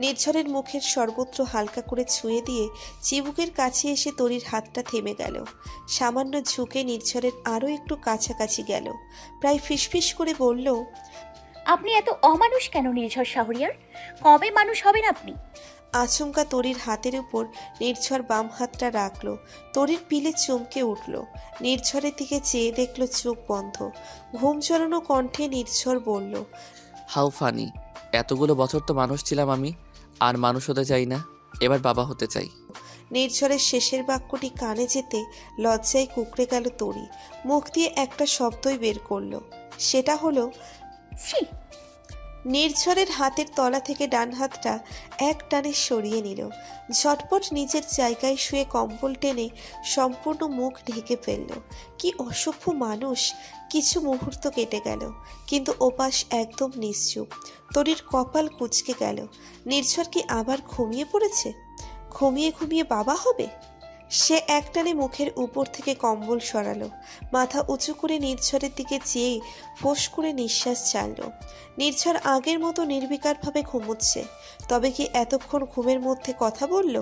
নির্ঝরের মুখের সর্বত্র হালকা করে ছুঁয়ে দিয়ে চিবুকের কাছে এসে তরির হাতটা থেমে গেল। সামান্য ঝুঁকে নির্ঝরের আরও একটু কাছাকাছি গেল, প্রায় ফিসফিস করে বলল, আপনি এত অমানুষ কেন নির্ঝর শাহরিয়ার? কবে মানুষ হবেন আপনি? আচমকা তরির হাতের উপর নির্ঝর বাম হাতটা রাখলো। তরির পিলে চমকে উঠল। নির্ঝরের দিকে চেয়ে দেখল চোখ বন্ধ। ঘুম জড়ানো কণ্ঠে নির্ঝর বলল, হাউ ফানি! এতগুলো বছর তো মানুষ ছিলাম আমি, আর মানুষ হতে চাই না, এবার বাবা হতে চাই। নির্ঝরের শেষের বাক্যটি কানে যেতে লজ্জায় কুঁকড়ে গেল তরি। মুখ দিয়ে একটা শব্দই বের করলো, সেটা হলো ছি। নির্ঝরের হাতের তলা থেকে ডান হাতটা এক টানে সরিয়ে নিল। ঝটপট নিজের জায়গায় শুয়ে কম্বল টেনে সম্পূর্ণ মুখ ঢেকে ফেলল। কি অসভ্য মানুষ! কিছু মুহূর্ত কেটে গেল, কিন্তু ওপাশ একদম নিশ্চুপ। তরির কপাল কুঁচকে গেল। নির্ঝর কি আবার ঘুমিয়ে পড়েছে? ঘুমিয়ে ঘুমিয়ে বাবা হবে? সে একটানে মুখের উপর থেকে কম্বল সরালো, মাথা উঁচু করে নির্ঝরের দিকে চেয়ে ফোঁস করে নিঃশ্বাস ছাড়ল। নির্ঝর আগের মতো নির্বিকারভাবে ঘুমোচ্ছে। তবে কি এতক্ষণ ঘুমের মধ্যে কথা বলল?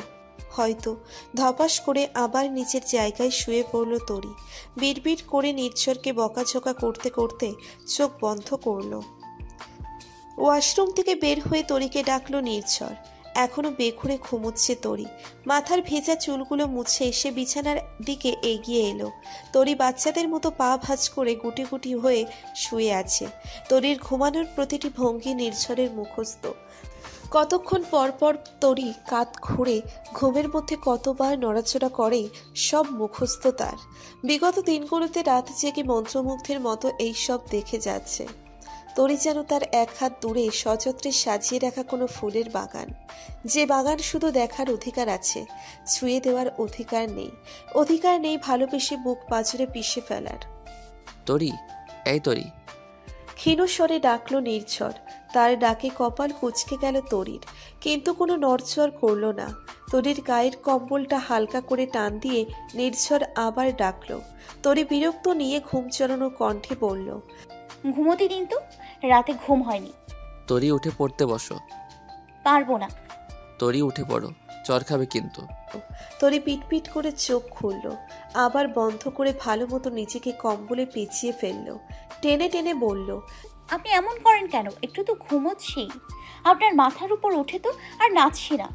হয়তো। ধপাস করে আবার নিচের জায়গায় শুয়ে পড়ল তরি। বিড়বিড় করে নির্ঝরকে বকাঝকা করতে করতে চোখ বন্ধ করল। ওয়াশরুম থেকে বের হয়ে তরিকে ডাকলো নির্ঝর। এখনো বেঘুরে ঘুমোচ্ছে তরি। মাথার ভেজা চুলগুলো মুছে এসে বিছানার দিকে এগিয়ে এলো। তরি বাচ্চাদের মতো পা ভাঁজ করে গুটি গুটি হয়ে শুয়ে আছে। তরির ঘুমানোর প্রতিটি ভঙ্গি নির্ঝরের মুখস্থ। কতক্ষণ পর পর তরি কাত ঘুরে ঘুমের মধ্যে কতবার নড়াচড়া করে সব মুখস্থ তার। বিগত দিনগুলোতে রাত জেগে মন্ত্রমুগ্ধের মতো এইসব দেখে যাচ্ছে। তরি যেন তার এক হাত দূরে সযত্নে সাজিয়ে রাখা কোনো ফুলের বাগান, যে বাগান শুধু দেখার অধিকার আছে, ছুঁয়ে দেওয়ার অধিকার নেই। অধিকার নেই ভালোবেসে বুক পাঁজরে পিষে ফেলার। তরি, এই তরি। ক্ষীণ স্বরে ডাকলো নির্ঝর। তার ডাকে কপাল কুঁচকে গেল তরির, কিন্তু কোনো নড়চড় করল না। তরির গায়ের কম্বলটা হালকা করে টান দিয়ে নির্ঝর আবার ডাকলো। তরি বিরক্ত নিয়ে ঘুম চড়ানো কণ্ঠে বলল, ঘুমোতে দিন তো, রাতে ঘুম হয়নি। তরি উঠে পড়তে বসো। পারবো না। তরি উঠে পড়ো, চর খাবে কিন্তু। তরি পিটপিট করে চোখ খুলল, আবার বন্ধ করে ভালো মতো নিজেকে কম্বলে পেঁচিয়ে ফেলল। টেনে টেনে বলল, আপনি এমন করেন কেন? একটু তো ঘুমোচ্ছি। আপনার মাথার উপর উঠে তো আর নাচছি না।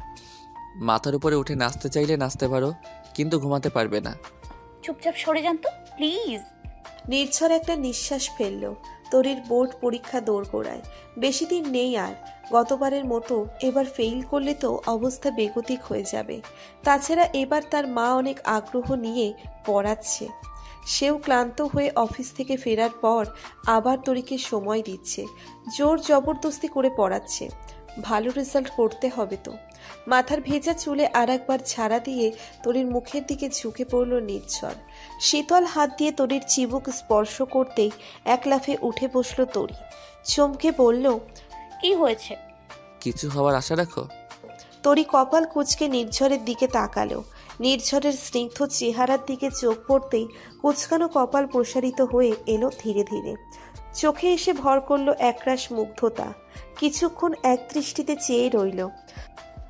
মাথার উপরে উঠে নাচতে চাইলে নাচতে পারো, কিন্তু ঘুমাতে পারবে না। চুপচাপ সরে যান তো প্লিজ। নির্ঝর একটা নিঃশ্বাস ফেলল। তরির বোর্ড পরীক্ষা দোরগোড়ায়, বেশি দিন নেই আর। গতবারের মতো এবার ফেইল করলে তো অবস্থা বেগতিক হয়ে যাবে। তাছাড়া এবার তার মা অনেক আগ্রহ নিয়ে পড়াচ্ছে। সেও ক্লান্ত হয়ে অফিস থেকে ফেরার পর আবার তরিকে সময় দিচ্ছে, জোর জবরদস্তি করে পড়াচ্ছে। ভালো রেজাল্ট করতে হবে তো। মাথার ভেজা চুলে আর একবার ছাড়া দিয়ে তরির মুখের দিকে ঝুঁকে পড়ল নির্ঝর। শীতল হাত দিয়ে তরির চিবুক স্পর্শ করতেই এক লাফে উঠে বসল তরি। চমকে বলল, কি হয়েছে? কিছু হওয়ার আশা রাখো। তরি কপাল কুঁচকে নির্ঝরের দিকে তাকালো। নির্ঝরের স্নিগ্ধ চেহারার দিকে চোখ পড়তেই কুচকানো কপাল প্রসারিত হয়ে এলো ধীরে ধীরে। চোখে এসে ভর করলো একরাশ মুগ্ধতা। কিছুক্ষণ এক দৃষ্টিতে চেয়ে রইল।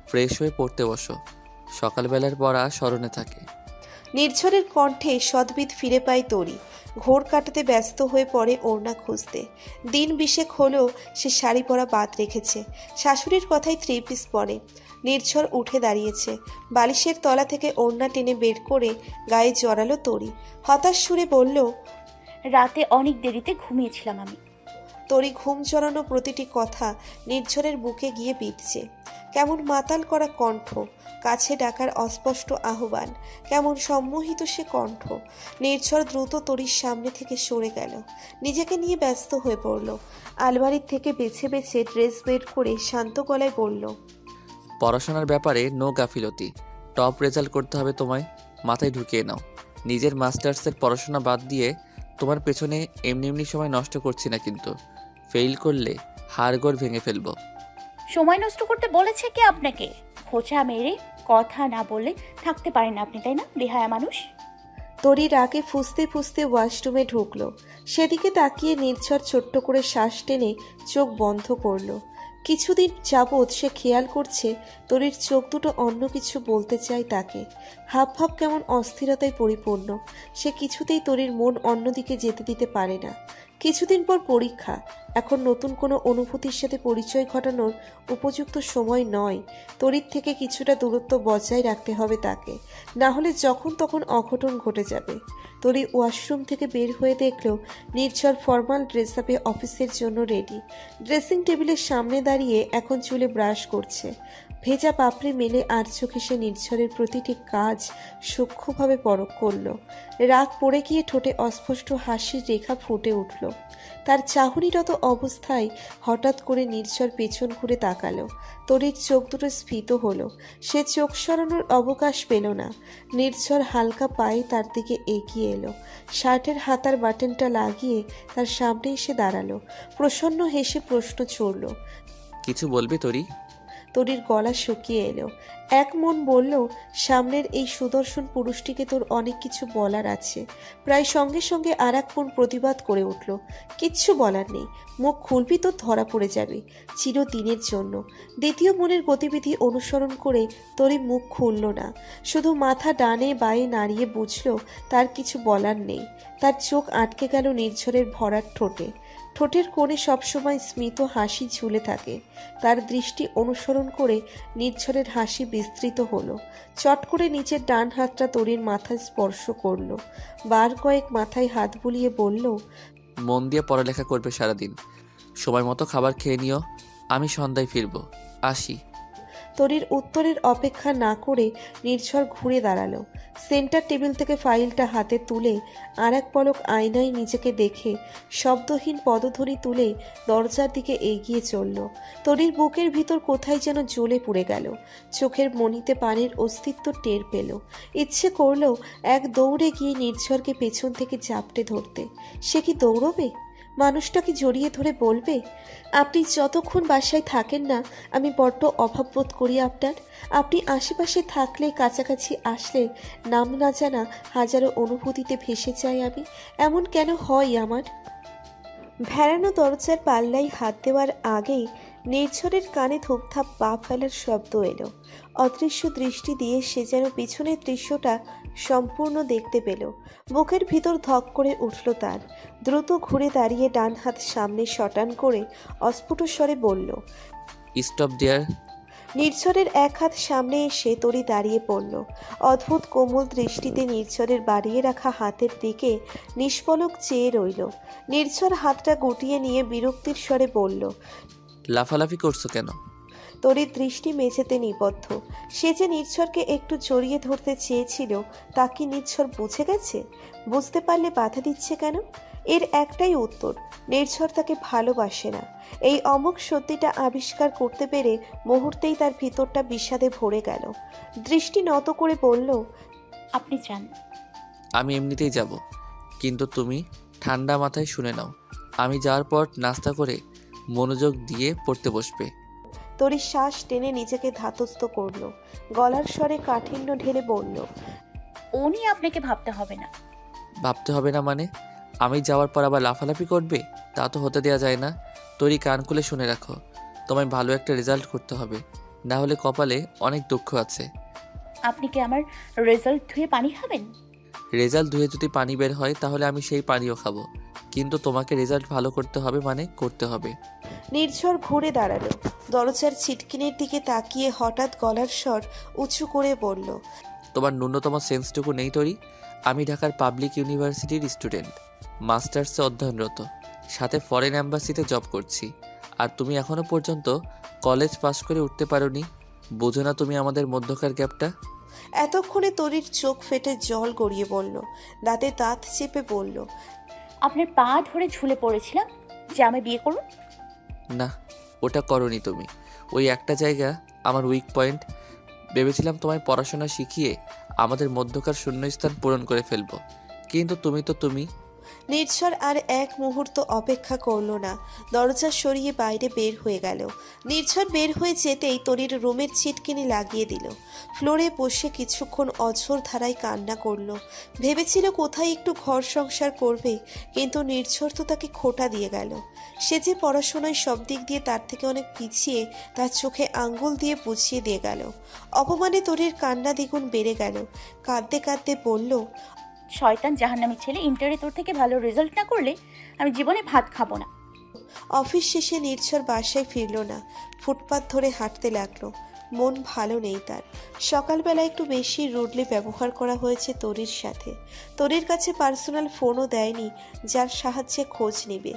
ফ্রেশ হয়ে পড়তে বসো, সকালবেলার পড়া স্মরণে থাকে। নির্ঝরের কণ্ঠে সদ্বিদ ফিরে পায় তরি। ঘোর কাটাতে ব্যস্ত হয়ে পড়ে ওড়না খুঁজতে। দিন 20 হলেও সে শাড়ি পরা বাদ রেখেছে। শাশুড়ির কথাই 3 পিস পরে। নির্ঝর উঠে দাঁড়িয়েছে। বালিশের তলা থেকে ওড়না টেনে বের করে গায়ে জড়ালো তরি। হতাশ সুরে বলল, রাতে অনেক দেরিতে ঘুমিয়েছিলাম আমি। তরি ঘুম জড়ানো প্রতিটি কথা নির্ঝরের বুকে গিয়ে বিঁধছে। কেমন মাতাল করা কণ্ঠ, কাছে ডাকার অস্পষ্ট আহ্বান, কেমন সম্মোহিত সে কণ্ঠ। নির্ঝর দ্রুত তরির সামনে থেকে সরে গেল। নিজেকে নিয়ে ব্যস্ত হয়ে পড়ল। আলমারির থেকে বেছে বেছে ড্রেস বের করে শান্ত গলায় বলল, পড়াশোনার ব্যাপারে নো গাফিলতি। টপ রেজাল্ট করতে হবে তোমায়, মাথায় ঢুকিয়ে নাও। নিজের মাস্টার্সের পড়াশোনা বাদ দিয়ে তোমার পেছনে এমনি এমনি সময় নষ্ট করছি না, কিন্তু ফেল করলে হাড়গোড় ভেঙে ফেলবো। সময় নষ্ট করতে বলেছে কে আপনাকে? খোঁচা মেরে কথা না বলে থাকতে পারেন আপনি, তাই না? বেহায়া মানুষ। তরি রাগে ফুঁসতে ফুঁসতে ওয়াশরুমে ঢুকলো। সেদিকে তাকিয়ে নির্ঝর ছোট্ট করে শ্বাস টেনে চোখ বন্ধ করলো। কিছুদিন যাবৎ সে খেয়াল করছে তরির চোখ দুটো অন্য কিছু বলতে চায় তাকে। হাব ভাব কেমন অস্থিরতায় পরিপূর্ণ। সে কিছুতেই তরির মন অন্যদিকে যেতে দিতে পারে না। কিছুদিন পর পরীক্ষা। এখন নতুন কোনো অনুভূতির সাথে পরিচয় ঘটানোর উপযুক্ত সময় নয়। তরির থেকে কিছুটা দূরত্ব বজায় রাখতে হবে তাকে, না হলে যখন তখন অঘটন ঘটে যাবে। তরি ওয়াশরুম থেকে বের হয়ে দেখলো নির্ঝর ফর্মাল ড্রেস আপে অফিসের জন্য রেডি। ড্রেসিং টেবিলের সামনে দাঁড়িয়ে এখন চুলে ব্রাশ করছে। ভেজা পাপড়ি মেলে আর চোখে সে নির্ঝরের প্রতিটি কাজ সূক্ষ্মভাবে পরখ করল। রাগ পড়ে গিয়ে ঠোঁটে অস্পষ্ট হাসির রেখা ফুটে উঠল। তার চাহনিরত অবস্থায় হঠাৎ করে নির্ঝর পেছন ঘুরে তাকালো। তরির চোখ দুটো স্ফীত হলো। সে চোখ সরানোর অবকাশ পেল না। নির্ঝর হালকা পায়ে তার দিকে এগিয়ে এলো। শার্টের হাতার বাটনটা লাগিয়ে তার সামনে এসে দাঁড়ালো। প্রসন্ন হেসে প্রশ্ন ছুড়ল, কিছু বলবে তরি? তরির গলা শুকিয়ে এলো। এক মন বলল, সামনের এই সুদর্শন পুরুষটিকে তোর অনেক কিছু বলার আছে। প্রায় সঙ্গে সঙ্গে আর এক মন প্রতিবাদ করে উঠল, কিচ্ছু বলার নেই, মুখ খুলবি তো ধরা পড়ে যাবে চিরদিনের জন্য। দ্বিতীয় মনের গতিবিধি অনুসরণ করে তরি মুখ খুলল না, শুধু মাথা ডানে বায়ে নাড়িয়ে বুঝল তার কিছু বলার নেই। তার চোখ আটকে গেল নির্ঝরের ভরার ঠোঁটে। ঠোঁটের কোণে সবসময় স্মিত হাসি ঝুলে থাকে। তার দৃষ্টি অনুসরণ করে নির্ঝরের হাসি বিস্তৃত হলো। চট করে নিচের ডান হাতটা তরির মাথায় স্পর্শ করলো। বার কয়েক মাথায় হাত বুলিয়ে বলল, মন দিয়ে পড়ালেখা করবে সারাদিন, সময় মতো খাবার খেয়ে নিও। আমি সন্ধ্যায় ফিরবো, আসি। তরির উত্তরের অপেক্ষা না করে নির্ঝর ঘুরে দাঁড়ালো। সেন্টার টেবিল থেকে ফাইলটা হাতে তুলে আর এক পলক আয়নায় নিজেকে দেখে শব্দহীন পদধ্বনি তুলে দরজার দিকে এগিয়ে চলল। তরির বুকের ভিতর কোথায় যেন জ্বলে পুড়ে গেল। চোখের মণিতে পানির অস্তিত্ব টের পেল। ইচ্ছে করলো এক দৌড়ে গিয়ে নির্ঝরকে পেছন থেকে জাপটে ধরতে। সে কি দৌড়বে? মানুষটাকে জড়িয়ে ধরে বলবে, আপনি যতক্ষণ বাসায় থাকেন না আমি বড্ড অভাববোধ করি আপনার। আপনি আশেপাশে থাকলে, কাছাকাছি আসলে নাম না জানা হাজারো অনুভূতিতে ভেসে যাই আমি। এমন কেন হয় আমার? ভেড়ানো দরজার পাল্লায় হাত দেওয়ার আগেই নির্ঝরের কানে ধূপধাপ পা ফেলার শব্দ এলো। অদৃশ্য দৃষ্টি দিয়ে সে যেন পিছনের দৃশ্যটা সম্পূর্ণ দেখতে পেল। বুকের ভিতর ধক করে উঠল তার। দ্রুত ঘুরে দাঁড়িয়ে ডান হাত সামনে শটান করে অস্ফুট স্বরে বলল, স্টপ দেয়ার। নির্ঝরের এক হাত সামনে এসে তরি দাঁড়িয়ে পড়ল। অদ্ভুত কোমল দৃষ্টিতে নির্ঝরের বাড়িয়ে রাখা হাতের দিকে নিষ্পলক চেয়ে রইল। নির্ঝর হাতটা গুটিয়ে নিয়ে বিরক্তির স্বরে বলল, লাফালাফি করছো কেন? তরির দৃষ্টি মেঝেতে নিবদ্ধ। সে যে নির্ঝরকে একটু জড়িয়ে ধরতে চেয়েছিল তা কি নির্ঝর বুঝে গেছে? বুঝতে পারলে বাধা দিচ্ছে কেন? এর একটাই উত্তর, নির্ঝর তাকে ভালোবাসে না। এই অমোঘ সত্যিটা আবিষ্কার করতে পেরে মুহূর্তেই তার ভিতরটা বিষাদে ভরে গেল। দৃষ্টি নত করে বলল, আপনি চান? আমি এমনিতেই যাব, কিন্তু তুমি ঠান্ডা মাথায় শুনে নাও। আমি যাওয়ার পর নাস্তা করে মনোযোগ দিয়ে পড়তে বসবে। তরি শ্বাস টেনে নিজেকে ধাতস্থ করল। গলার স্বরে কাঠিন্য ঢেলে বলল, ও নিয়ে আপনাকে ভাবতে হবে না। ভাবতে হবে না মানে? আমি যাওয়ার পর আবার লাফালাফি করবে? তা তো হতে দেওয়া যায় না। তোরই কান খুলে শুনে রাখো, তোমায় ভালো একটা রেজাল্ট করতে হবে, না হলে কপালে অনেক দুঃখ আছে। আপনি কি আমার রেজাল্ট ধুয়ে পানি খাবেন? রেজাল্ট ধুয়ে যদি পানি বের হয় তাহলে আমি সেই পানিও খাবো, কিন্তু তোমাকে রেজাল্ট ভালো করতে হবে, মানে করতে হবে। নির্ঝর ঘুরে দাঁড়ালো। দরজার ছিটকিনের দিকে তাকিয়ে হঠাৎ গলার স্বর উঁচু করে বলল, তোমার ন্যূনতম সেন্সটুকু নেই তোরই। আমি ঢাকার পাবলিক ইউনিভার্সিটির স্টুডেন্ট, মাস্টার্সে অধ্যয়নরত, সাথে ফরেন অ্যাম্বাসিতে জব করছি। আর তুমি এখনো পর্যন্ত কলেজ পাশ করে উঠতে পারোনি। বোঝো না তুমি আমাদের মধ্যকার গ্যাপটা? এতক্ষণে তরির চোখ ফেটে জল গড়িয়ে বলল, দাঁতে দাঁত চেপে বলল, আপনার পা ধরে ঝুলে পড়েছিলাম যে আমায় বিয়ে করুন। না, ওটা করনি তুমি। ওই একটা জায়গা আমার উইক পয়েন্ট। ভেবেছিলাম তোমায় পড়াশোনা শিখিয়ে আমাদের মধ্যকার শূন্যস্থান পূরণ করে ফেলবো, কিন্তু তুমি তো তুমি। নির্ঝর আর এক মুহূর্ত অপেক্ষা করল না। দরজা সরিয়ে বাইরে বের হয়ে গেল। নির্ঝর বের হয়ে যেতেই তরির রুমের ছিটকিনি লাগিয়ে দিল। ফ্লোরে বসে কিছুক্ষণ অঝোর ধারায় কান্না করলো। ভেবেছিল কোথায় একটু ঘর সংসার করবে, কিন্তু নির্ঝর তো তাকে খোঁটা দিয়ে গেল। সে যে পড়াশোনায় সব দিক দিয়ে তার থেকে অনেক পিছিয়ে, তার চোখে আঙ্গুল দিয়ে বুঝিয়ে দিয়ে গেল। অপমানে তরির কান্না দ্বিগুণ বেড়ে গেল। কাঁদতে কাঁদতে বলল, শয়তান জাহান্নামী ছেলে, ইন্টারে তোর থেকে ভালো রেজাল্ট না করলে আমি জীবনে ভাত খাবো না। অফিস শেষে নির্ঝর বাসায় ফিরল না। ফুটপাত ধরে হাঁটতে লাগলো। মন ভালো নেই তার। সকালবেলা একটু বেশি রুডলি ব্যবহার করা হয়েছে তরির সাথে। তরির কাছে পার্সোনাল ফোনও দেয়নি যার সাহায্যে খোঁজ নেবে।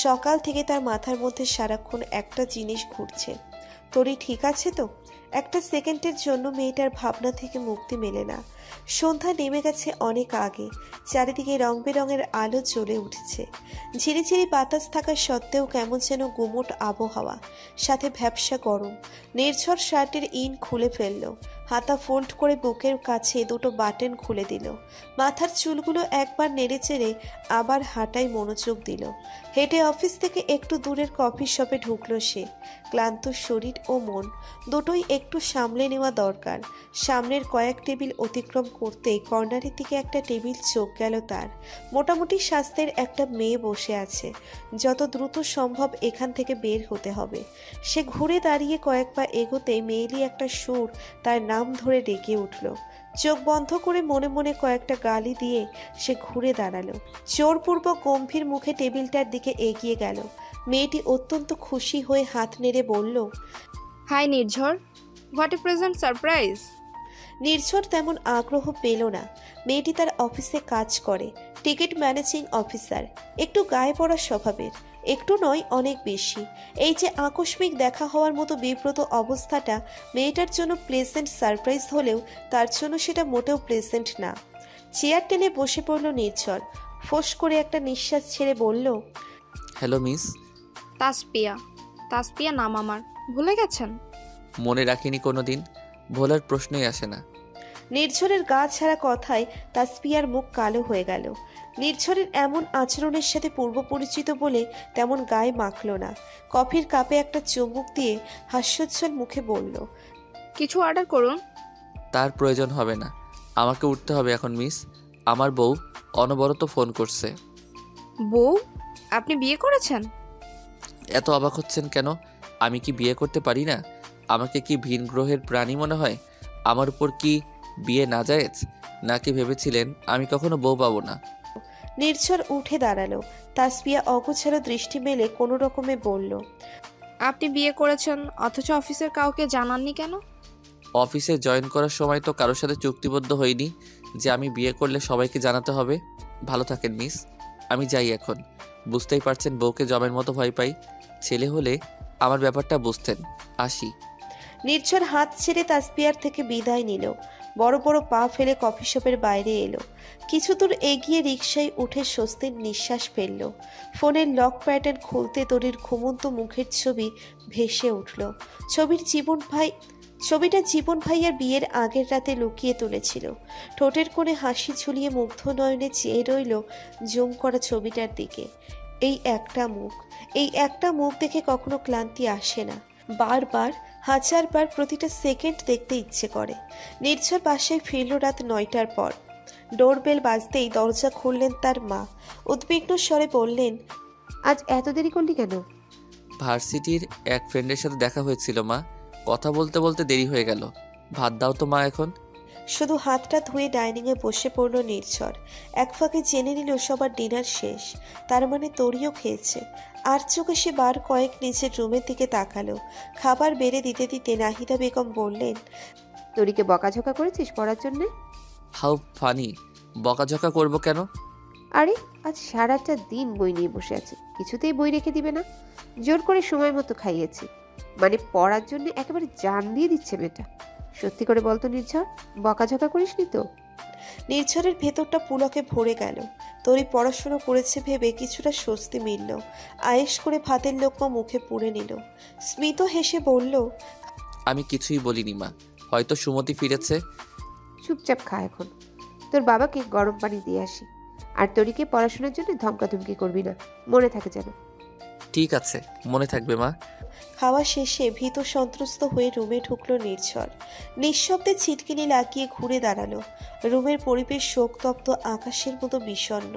সকাল থেকে তার মাথার মধ্যে সারাক্ষণ একটা জিনিস ঘুরছে, তরি ঠিক আছে তো? একটা সেকেন্ডের জন্য মেয়েটার ভাবনা থেকে মুক্তি মেলে না। সন্ধ্যা নেমে গেছে অনেক আগে। চারিদিকে রং বেরঙের আলো জ্বলে উঠেছে। ঝিরিঝিরি বাতাস থাকা সত্ত্বেও কেমন যেন গুমোট আবহাওয়া, সাথে ভ্যাপসা গরম। নির্ঝর শার্টের ইন খুলে ফেলল। হাতা ফোল্ড করে বুকের কাছে দুটো বাটন খুলে দিল। মাথার চুলগুলো একবার নেড়ে চেড়ে আবার হাঁটায় মনোযোগ দিল। হেঁটে অফিস থেকে একটু দূরের কফি শপে ঢুকল সে। ক্লান্ত শরীর ও মন দুটোই একটু সামলে নেওয়া দরকার। সামনের কয়েক টেবিল অতিক্রম করতেই কর্নারের দিকে একটা টেবিল চোখ গেল তার। মোটামুটি স্বাস্থ্যের একটা মেয়ে বসে আছে। যত দ্রুত সম্ভব এখান থেকে বের হতে হবে। সে ঘুরে দাঁড়িয়ে কয়েক পা এগোতে মেয়েলি একটা সুর তার নাক নাম ধরে ডেকে উঠল। চোখ বন্ধ করে মনে মনে কয়েকটা গালি দিয়ে সে ঘুরে দাঁড়ালো। জোরপূর্বক গম্ভীর মুখে টেবিলটার দিকে এগিয়ে গেল। মেয়েটি অত্যন্ত খুশি হয়ে হাত নেড়ে বলল, hi Nirjhar, what a present surprise. Nirjhar তেমন আগ্রহ পেল না। মেয়েটি তার অফিসে কাজ করে, টিকিট ম্যানেজিং অফিসার। একটু গায়ে পড়া স্বভাবের, একটু নয় অনেক বেশি। এই যে আকস্মিক দেখা হওয়ার মতো বিব্রত অবস্থাটা মেয়েটার জন্য প্লেজেন্ট সারপ্রাইজ হলেও তার জন্য সেটা মোটেও প্লেজেন্ট না। চেয়ার টেনে বসে পড়ল নির্ঝর। ফোঁস করে একটা নিঃশ্বাস ছেড়ে বলল, হ্যালো মিস। তাসপিয়া, তাসপিয়া নাম আমার, ভুলে গেছেন? মনে রাখিনি কোনো দিন, ভোলার প্রশ্নই আসে না। নির্ঝরের গা ছাড়া কথায় তাসপিয়ার মুখ কালো হয়ে গেল। নির্ঝরের এমন আচরণের সাথে পূর্ব পরিচিত বলে তেমন গায়ে মাখল না। কফির কাপে একটা চুমুক দিয়ে হাস্যোজ্জ্বল মুখে বলল, কিছু অর্ডার করুন। তার প্রয়োজন হবে না, আমাকে উঠতে হবে এখন মিস। আমার বউ অনবরত ফোন করছে। বউ? আপনি বিয়ে করেছেন? এত অবাক হচ্ছেন কেন? আমি কি বিয়ে করতে পারি না? আমাকে কি ভিন গ্রহের প্রাণী মনে হয়? আমার উপর কি বিয়ে নাজায়েজ? নাকি ভেবেছিলেন আমি কখনো বউ পাবো না? নির্ঝর উঠে দাঁড়ালো। তাসপিয়া অগোছালো দৃষ্টি মেলে কোনো রকমে বলল, আপনি বিয়ে করেছেন অথচ অফিসের কাউকে জানাননি কেন? অফিসে জয়েন করার সময় তো কারোর সাথে চুক্তিবদ্ধ হইনি যে আমি বিয়ে করলে সবাইকে জানাতে হবে। ভালো থাকেন মিস, আমি যাই এখন। বুঝতেই পারছেন বউকে জমের মতো ভয় পাই। ছেলে হলে আমার ব্যাপারটা বুঝতেন। আসি। নির্ঝর হাত ছেড়ে তাসপিয়ার থেকে বিদায় নিল। বড় বড় পা ফেলে কফি শপের বাইরে এলো। কিছু দূর এগিয়ে রিকশায় উঠে স্বস্তির নিঃশ্বাস ফেলল। ফোনের লক প্যাটার্ন খুলতে তরির ঘুমন্ত মুখের ছবি ভেসে উঠল। ছবিটা জীবন ভাইয়ার বিয়ের আগের রাতে লুকিয়ে তুলেছিল। ঠোঁটের কোণে হাসি ঝুলিয়ে মুগ্ধ নয়নে চেয়ে রইল জুম করা ছবিটার দিকে। এই একটা মুখ দেখে কখনো ক্লান্তি আসে না। বারবার, হাজারবার প্রতিটা সেকেন্ড দেখতে ইচ্ছে করে। নির্ঝর বাসায় ফিরল রাত 9টার পর। ডোরবেল বাজতেই দরজা খুললেন তার মা। উদ্বিগ্ন স্বরে বললেন, আজ এত দেরি করলি কেন? ভার্সিটির এক ফ্রেন্ডের সাথে দেখা হয়েছিল মা, কথা বলতে বলতে দেরি হয়ে গেল। ভাত দাও তো মা এখন। শুধু হাতটা ধুয়ে ডাইনিংয়ে বসে পড়ল নির্ঝর। এক ফাঁকে জেনে নিল সবার ডিনার শেষ। তার মানে তরিও খেয়েছে। আর চোখে সে বার কয়েক নিজের রুমের দিকে তাকালো। খাবার বেড়ে দিতে দিতে নাহিদা বেগম বললেন, তরিকে বকাঝকা করেছিস পড়ার জন্যে? হাউ ফানি, বকাঝকা করবো কেন? আরে আজ সারাটা দিন বই নিয়ে বসে আছে, কিছুতেই বই রেখে দিবে না। জোর করে সময় মতো খাইয়েছি, মানে পড়ার জন্য একেবারে জান দিয়ে দিচ্ছে মেয়েটা। সত্যি করে বলতো নির্ঝর, বকাঝকা করিসনি তো? নির্ঝরের ভেতরটা পুলকে ভরে গেল। তরি পড়াশোনা করেছে ভেবে কিছুটা স্বস্তি মিলল। আয়েশ করে ভাতের লোকমা মুখে পুড়ে নিল। স্মিত হেসে বলল, আমি কিছুই বলিনি মা, হয়তো সুমতি ফিরেছে। চুপচাপ খা এখন। তোর বাবাকে গরম পানি দিয়ে আসি। আর তরিকে পড়াশোনার জন্য ধমকাধমকি করবি না, মনে থাকে যেন। ঠিক আছে, মনে থাকবে মা। খাওয়া শেষে ভীত সন্ত্রস্ত হয়ে রুমে ঢুকলো নির্ঝর। নিঃশব্দে ছিটকিনি লাগিয়ে ঘুরে দাঁড়ালো। রুমের পরিবেশ শোকতপ্ত আকাশের মতো বিষণ্ণ।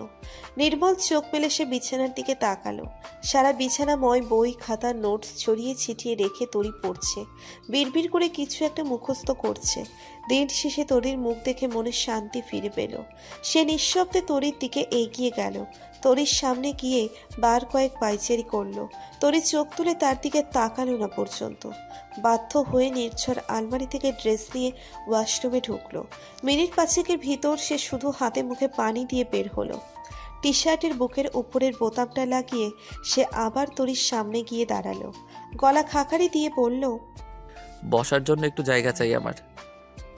নির্মল চোখ মেলে সে বিছানার দিকে তাকালো। সারা বিছানাময় বই, খাতা, নোটস ছড়িয়ে ছিটিয়ে রেখে তরি পড়ছে। বিড়বিড় করে কিছু একটা মুখস্থ করছে। দিন শেষে তরির মুখ দেখে মনে শান্তি ফিরে পেল। সে নিঃশব্দে তরির দিকে এগিয়ে গেল। তরির সামনে গিয়ে বার কয়েক পায়চারি করলো। তরি চোখ তুলে তার দিকে তাকালো না পর্যন্ত। বাধ্য হয়ে নির্ঝর আলমারি থেকে ড্রেস নিয়ে ওয়াশরুমে ঢুকলো। মিনিট পাঁচেকের ভিতর সে শুধু হাতে মুখে পানি দিয়ে বের হলো। টি শার্টের বুকের উপরের বোতামটা লাগিয়ে সে আবার তরির সামনে গিয়ে দাঁড়ালো। গলা খাকারি দিয়ে বলল, বসার জন্য একটু জায়গা চাই আমার।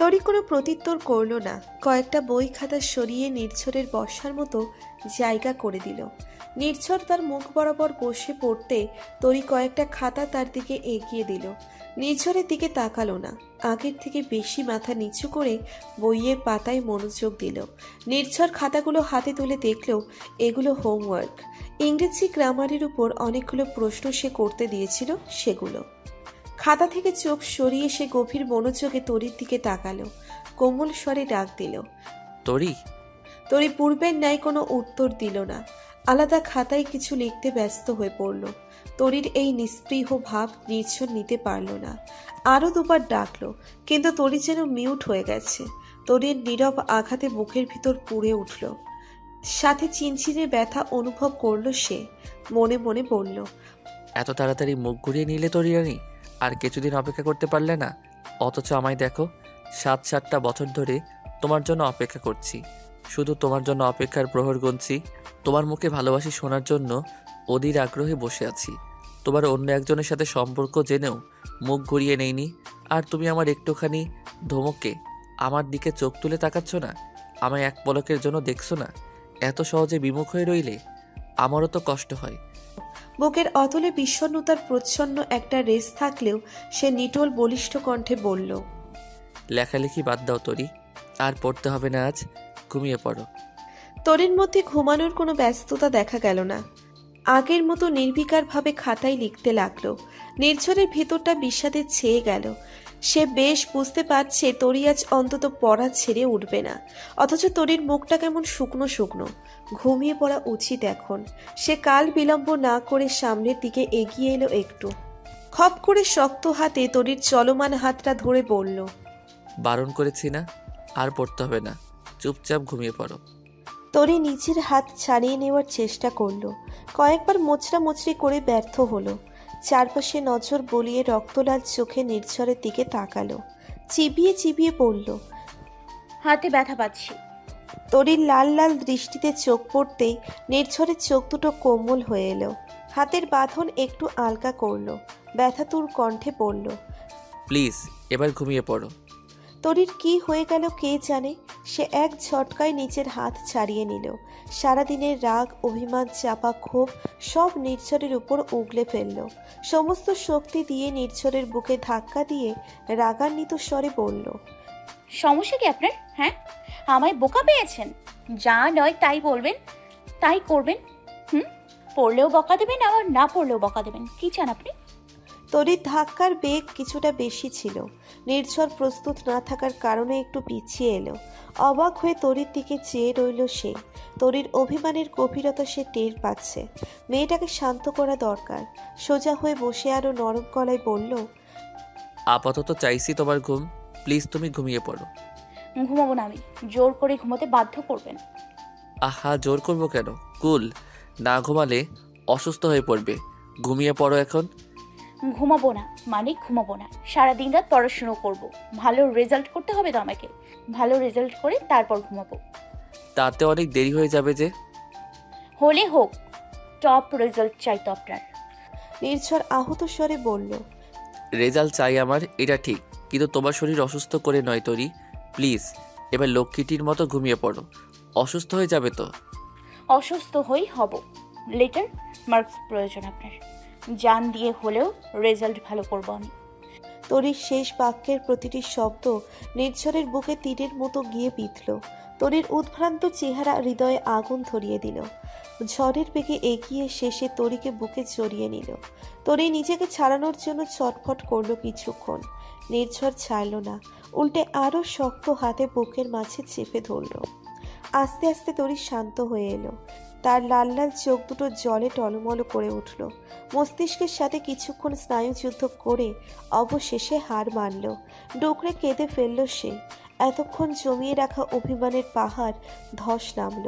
তরি কোনো প্রত্যুত্তর করল না। কয়েকটা বই খাতা সরিয়ে নির্ঝরের বসার মতো জায়গা করে দিল। নির্ঝর তার মুখ বরাবর বসে পড়তে তরি কয়েকটা খাতা তার দিকে এগিয়ে দিল। নির্ঝরের দিকে তাকালো না। আগের থেকে বেশি মাথা নিচু করে বইয়ের পাতায় মনোযোগ দিল। নির্ঝর খাতাগুলো হাতে তুলে দেখল এগুলো হোমওয়ার্ক। ইংরেজি গ্রামারের উপর অনেকগুলো প্রশ্ন সে করতে দিয়েছিল সেগুলো। খাতা থেকে চোখ সরিয়ে সে গভীর মনোযোগে তরির দিকে তাকালো। কোমল স্বরে ডাক দিল, তরি। তরি পূর্বের ন্যায় কোনো উত্তর দিল না। আলাদা খাতায় কিছু লিখতে ব্যস্ত হয়ে পড়ল। তরির এই নিস্পৃহ ভাব নির্ঝর নিতে পারল না। আরও দুবার ডাকলো, কিন্তু তরি যেন মিউট হয়ে গেছে। তরির নীরব আঘাতে বুকের ভিতর পুড়ে উঠল, সাথে চিনচিনে ব্যথা অনুভব করল সে। মনে মনে বলল, এত তাড়াতাড়ি মুখ ঘুরিয়ে নিলে তরিরানি, আর কিছুদিন অপেক্ষা করতে পারলে না? অথচ আমায় দেখো, 7-7টা বছর ধরে তোমার জন্য অপেক্ষা করছি, শুধু তোমার জন্য অপেক্ষার প্রহর গুনছি। তোমার মুখে ভালোবাসি শোনার জন্য অধীর আগ্রহে বসে আছি। তোমার অন্য একজনের সাথে সম্পর্ক জেনেও মুখ ঘুরিয়ে নেইনি, আর তুমি আমার একটুখানি ধমকে আমার দিকে চোখ তুলে তাকাচ্ছ না? আমায় এক পলকের জন্য দেখছো না? এত সহজে বিমুখ হয়ে রইলে আমারও তো কষ্ট হয়। বুকের অতলে বিষণ্ণতার প্রচ্ছন্ন একটা রেস থাকলেও সে নিটোল বলিষ্ঠ কণ্ঠে বলল, লেখালেখি বাদ দাও তরি, আর পড়তে হবে না আজ, ঘুমিয়ে পড়ো। তরির মধ্যে ঘুমানোর কোনো ব্যস্ততা দেখা গেল না। আগের মতো নির্বিকারভাবে খাতায় লিখতে লাগলো। নির্ঝরের ভিতরটা বিষাদে ছেয়ে গেল। সে বেশ বুঝতে পারছে তরি আজ অন্তত পড়া ছেড়ে উঠবে না, অথচ তরির মুখটা কেমন শুকনো শুকনো। ঘুমিয়ে পড়া উচিত এখন। সে কাল বিলম্ব না করে সামনের দিকে এগিয়ে এলো একটু। খপ করে শক্ত হাতে তরির চলমান হাতটা ধরে বলল, বারণ করেছি না? আর পড়তে হবে না, চুপচাপ ঘুমিয়ে পড়ো। তরি নিজের হাত ছাড়িয়ে নেওয়ার চেষ্টা করলো, কয়েকবার মোচড়া মুচড়ি করে ব্যর্থ হলো। চারপাশে নজর বলিয়ে রক্তলাল চোখে নির্ঝরের দিকে তাকালো, চিবিয়ে চিবিয়ে বলল, হাতে ব্যথা পাচ্ছি। তরির লাল লাল দৃষ্টিতে চোখ পড়তেই নির্ঝরের চোখ দুটো কোমল হয়ে এলো। হাতের বাঁধন একটু আলগা করলো, ব্যথাতুর কণ্ঠে বলল, প্লিজ এবার ঘুমিয়ে পড়ো। তরির কি হয়ে গেল কে জানে। সে এক ঝটকায় নিচের হাত ছাড়িয়ে নিল। সারাদিনের রাগ, অভিমান, চাপা ক্ষোভ সব নির্ঝরের উপর উগলে ফেলল। সমস্ত শক্তি দিয়ে নির্ঝরের বুকে ধাক্কা দিয়ে রাগান্বিত স্বরে বলল, সমস্যা কি আপনার? হ্যাঁ, আমায় বোকা পেয়েছেন? যা নয় তাই বলবেন, তাই করবেন। পড়লেও বকা দেবেন, আবার না পড়লেও বকা দেবেন। কি চান আপনি? তরির ধাক্কার বেগ কিছুটা বেশি ছিল। নির্ঝর প্রস্তুত না থাকার কারণে একটু পিছিয়ে এলো। অবাক হয়ে তরির দিকে চেয়ে রইল সে। তরির অভিমানের গভীরতা সে টের পাচ্ছে। মেয়েটাকে শান্ত করা দরকার। সোজা হয়ে বসে আরো নরম গলায় বলল, আপাতত চাইছি তোমার ঘুম, প্লিজ তুমি ঘুমিয়ে পড়ো। ঘুমাবো না আমি, জোর করে ঘুমোতে বাধ্য করবেন। আহা, জোর করবো কেন? কুল, না ঘুমালে অসুস্থ হয়ে পড়বে। ঘুমিয়ে পড়ো এখন। ঘুমাবো না মানে ঘুমাবো না। সারাদিন রাত পড়াশুনো করব, ভালো রেজাল্ট করতে হবে তো আমাকে। ভালো রেজাল্ট করে তারপর ঘুমাবো। তাতে অনেক দেরি হয়ে যাবে যে। হলে হোক, টপ রেজাল্ট চাই তো আপনার। নির্ঝর আহত স্বরে বলল, রেজাল্ট চাই আমার, এটা ঠিক, কিন্তু তোমার শরীর অসুস্থ করে নয় তরি। প্লিজ এবার লক্ষ্মীটির মতো ঘুমিয়ে পড়ো, অসুস্থ হয়ে যাবে তো। অসুস্থ হই হব, লেটার মার্কস প্রয়োজন আপনার। জান দিয়ে হলেও রেজাল্ট ভালো করব আমি। তরির শেষ বাক্যের প্রতিটি শব্দ নির্ঝরের বুকে তীরের মতো গিয়ে বিঁধল। তরির উদ্ভ্রান্ত চেহারা হৃদয়ে আগুন ধরিয়ে দিল। ঝড়ের বেগে এগিয়ে শেষে তরিকে বুকে জড়িয়ে নিল। তরি নিজেকে ছাড়ানোর জন্য ছটফট করলো কিছুক্ষণ। নির্ঝর ছাড়ল না, উল্টে আরো শক্ত হাতে বুকের মাঝে চেপে ধরল। আস্তে আস্তে তরি শান্ত হয়ে এলো। তার লাল লাল চোখ দুটো জলে টলমল করে উঠল। মস্তিষ্কের সাথে কিছুক্ষণ স্নায়ুযুদ্ধ করে অবশেষে হার মানল। ডুকরে কেঁদে ফেলল সে। এতক্ষণ জমিয়ে রাখা অভিমানের পাহাড় ধস নামল।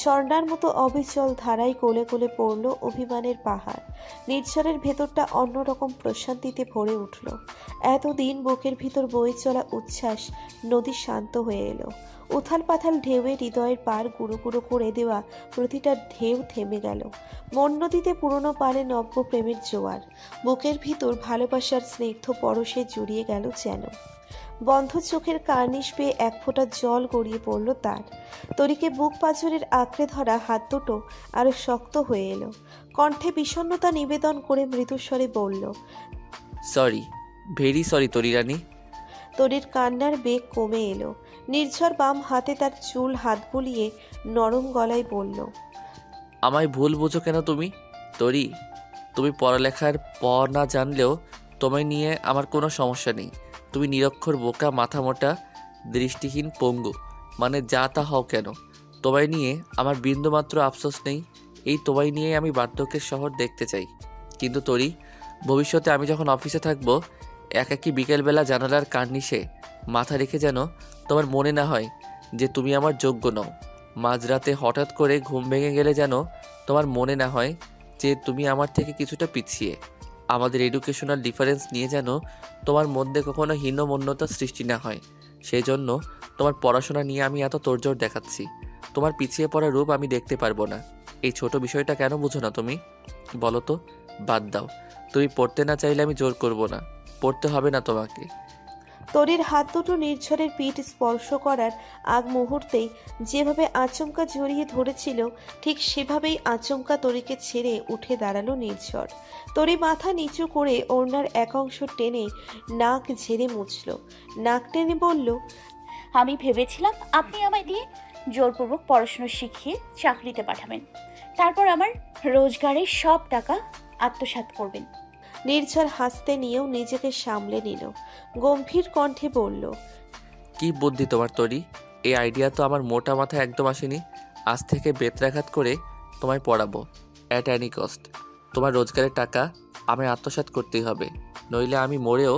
ঝর্ণার মতো অবিচল ধারায় কোলে কোলে পড়ল অভিমানের পাহাড়। নির্ঝরের ভেতরটা অন্যরকম প্রশান্তিতে ভরে উঠল। এতদিন বুকের ভিতর বয়ে চলা উচ্ছ্বাস নদী শান্ত হয়ে এলো। উথাল পাথাল ঢেউয়ে হৃদয়ের পার গুঁড়ো গুঁড়ো করে দেওয়া প্রতিটা ঢেউ থেমে গেল। মন নদীতে পুরনো পারে নব্য প্রেমের জোয়ার। বুকের ভিতর ভালোবাসার স্নিগ্ধ পরশে জুড়িয়ে গেল যেন। বন্ধ চোখের কার্নিশ পেয়ে এক ফোঁটা জল গড়িয়ে পড়ল তার। তরিকে বুক পাঁজরের আঁকড়ে ধরা হাত দুটো আরো শক্ত হয়ে এলো। কণ্ঠে বিষণ্ণতা নিবেদন করে মৃদুস্বরে বলল, সরি, ভেরি সরি তরি রানী। তরির কান্নার বেগ কমে এলো। নির্ঝর বাম হাতে তার চুল হাত বুলিয়ে নরম গলায় বলল, আমায় ভুল বুঝো কেন তুমি তরি? তুমি পড়ালেখার পর না জানলেও তোমায় নিয়ে আমার কোনো সমস্যা নেই। তুমি নিরক্ষর, বোকা, মাথা মোটা, দৃষ্টিহীন, পঙ্গু, মানে যা তা হও কেন, তোমায় নিয়ে আমার বিন্দুমাত্র আফসোস নেই। এই তোমায় নিয়ে আমি বার্ধক্যের শহর দেখতে চাই। কিন্তু তোরই ভবিষ্যতে আমি যখন অফিসে থাকবো, একাকী বিকেলবেলা জানালার কার্নিশে মাথা রেখে যেন তোমার মনে না হয় যে তুমি আমার যোগ্য নও। মাঝরাতে হঠাৎ করে ঘুম ভেঙে গেলে যেন তোমার মনে না হয় যে তুমি আমার থেকে কিছুটা পিছিয়ে। আমাদের এডুকেশনাল ডিফারেন্স নিয়ে যেন তোমার মধ্যে কখনো হীনমন্যতা সৃষ্টি না হয়। সেই জন্য তোমার পড়াশোনা নিয়ে আমি এত তোড়জোড় দেখাচ্ছি। তোমার পিছিয়ে পড়া রূপ আমি দেখতে পারবো না। এই ছোট বিষয়টা কেন বুঝো না তুমি? বলো তো। বাদ দাও, তুমি পড়তে না চাইলে আমি জোর করব না, পড়তে হবে না তোমাকে। তরির হাত দুটো নির্ঝরের পিঠ স্পর্শ করার আগ মুহূর্তেই যেভাবে আচমকা জড়িয়ে ধরেছিল, ঠিক সেভাবেই আচমকা তরিকে ছেড়ে উঠে দাঁড়ালো নির্ঝর। তরি মাথা নিচু করে ওড়নার এক অংশ টেনে নাক ঝেড়ে মুছল। নাক টেনে বলল, আমি ভেবেছিলাম আপনি আমায় দিয়ে জোরপূর্বক পড়াশোনা শিখিয়ে চাকরিতে পাঠাবেন, তারপর আমার রোজগারের সব টাকা আত্মসাৎ করবেন। নির্ঝর হাসতে নিয়েও নিজেকে সামলে নিল। গম্ভীর কণ্ঠে বলল, কি বুদ্ধি তোমার তরি! এই আইডিয়া তো আমার মোটা মাথায় একদম আসেনি। আজ থেকে বেত্রাঘাত করে তোমায় পড়াবো, অ্যাট অ্যানি কস্ট। তোমার রোজগারের টাকা আমায় আত্মসাৎ করতেই হবে, নইলে আমি মরেও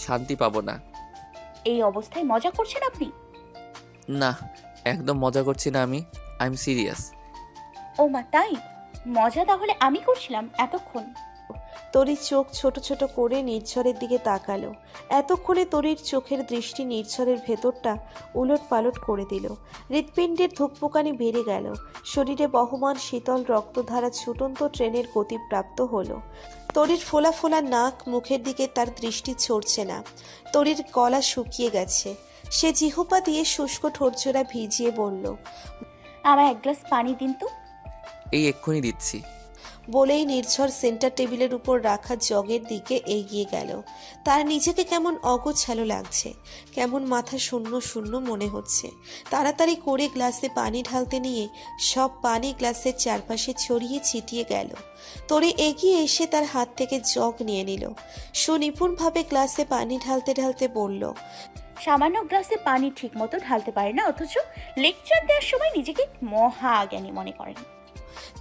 শান্তি পাবো না। এই অবস্থায় মজা করছেন আপনি? না, একদম মজা করছি না আমি, আই এম সিরিয়াস। ও মা, তাই? মজা তাহলে আমি করছিলাম এতক্ষণ। তরির চোখ ছোট ছোট করে নির্ঝরের দিকে তাকালো। এতক্ষণে তরির চোখের দৃষ্টি নির্ঝরের ভেতরটা উলট পালট করে দিল। হৃৎপিণ্ডের ধুকপুকানি বেড়ে গেল। শরীরে বহমান শীতল রক্তধারা ছুটন্ত ট্রেনের গতিপ্রাপ্ত হলো। তরির ফোলা ফোলা নাক মুখের দিকে তার দৃষ্টি ছড়ছে না। তরির গলা শুকিয়ে গেছে। সে জিহ্বা দিয়ে শুষ্ক ঠোঁটজোড়া ভিজিয়ে বলল, আমায় এক গ্লাস পানি দিন তো। এই এক্ষুনি দিচ্ছি। বলেই নির্ঝর সেন্টার টেবিলের উপর রাখা জগের দিকে এগিয়ে গেল। তার নিজেকে কেমন অগোছালো লাগছে, কেমন মাথা শূন্য শূন্য মনে হচ্ছে। তাড়াতাড়ি করে গ্লাসে পানি ঢালতে নিয়ে সব পানি গ্লাসের চারপাশে ছড়িয়ে ছিটিয়ে গেল। তরি এগিয়ে এসে তার হাত থেকে জগ নিয়ে নিল। সুনিপুণভাবে গ্লাসে পানি ঢালতে ঢালতে বলল, সামান্য গ্লাসে পানি ঠিক মতো ঢালতে পারে না, অথচ লেকচার দেওয়ার সময় নিজেকে মহা জ্ঞানী মনে করেন।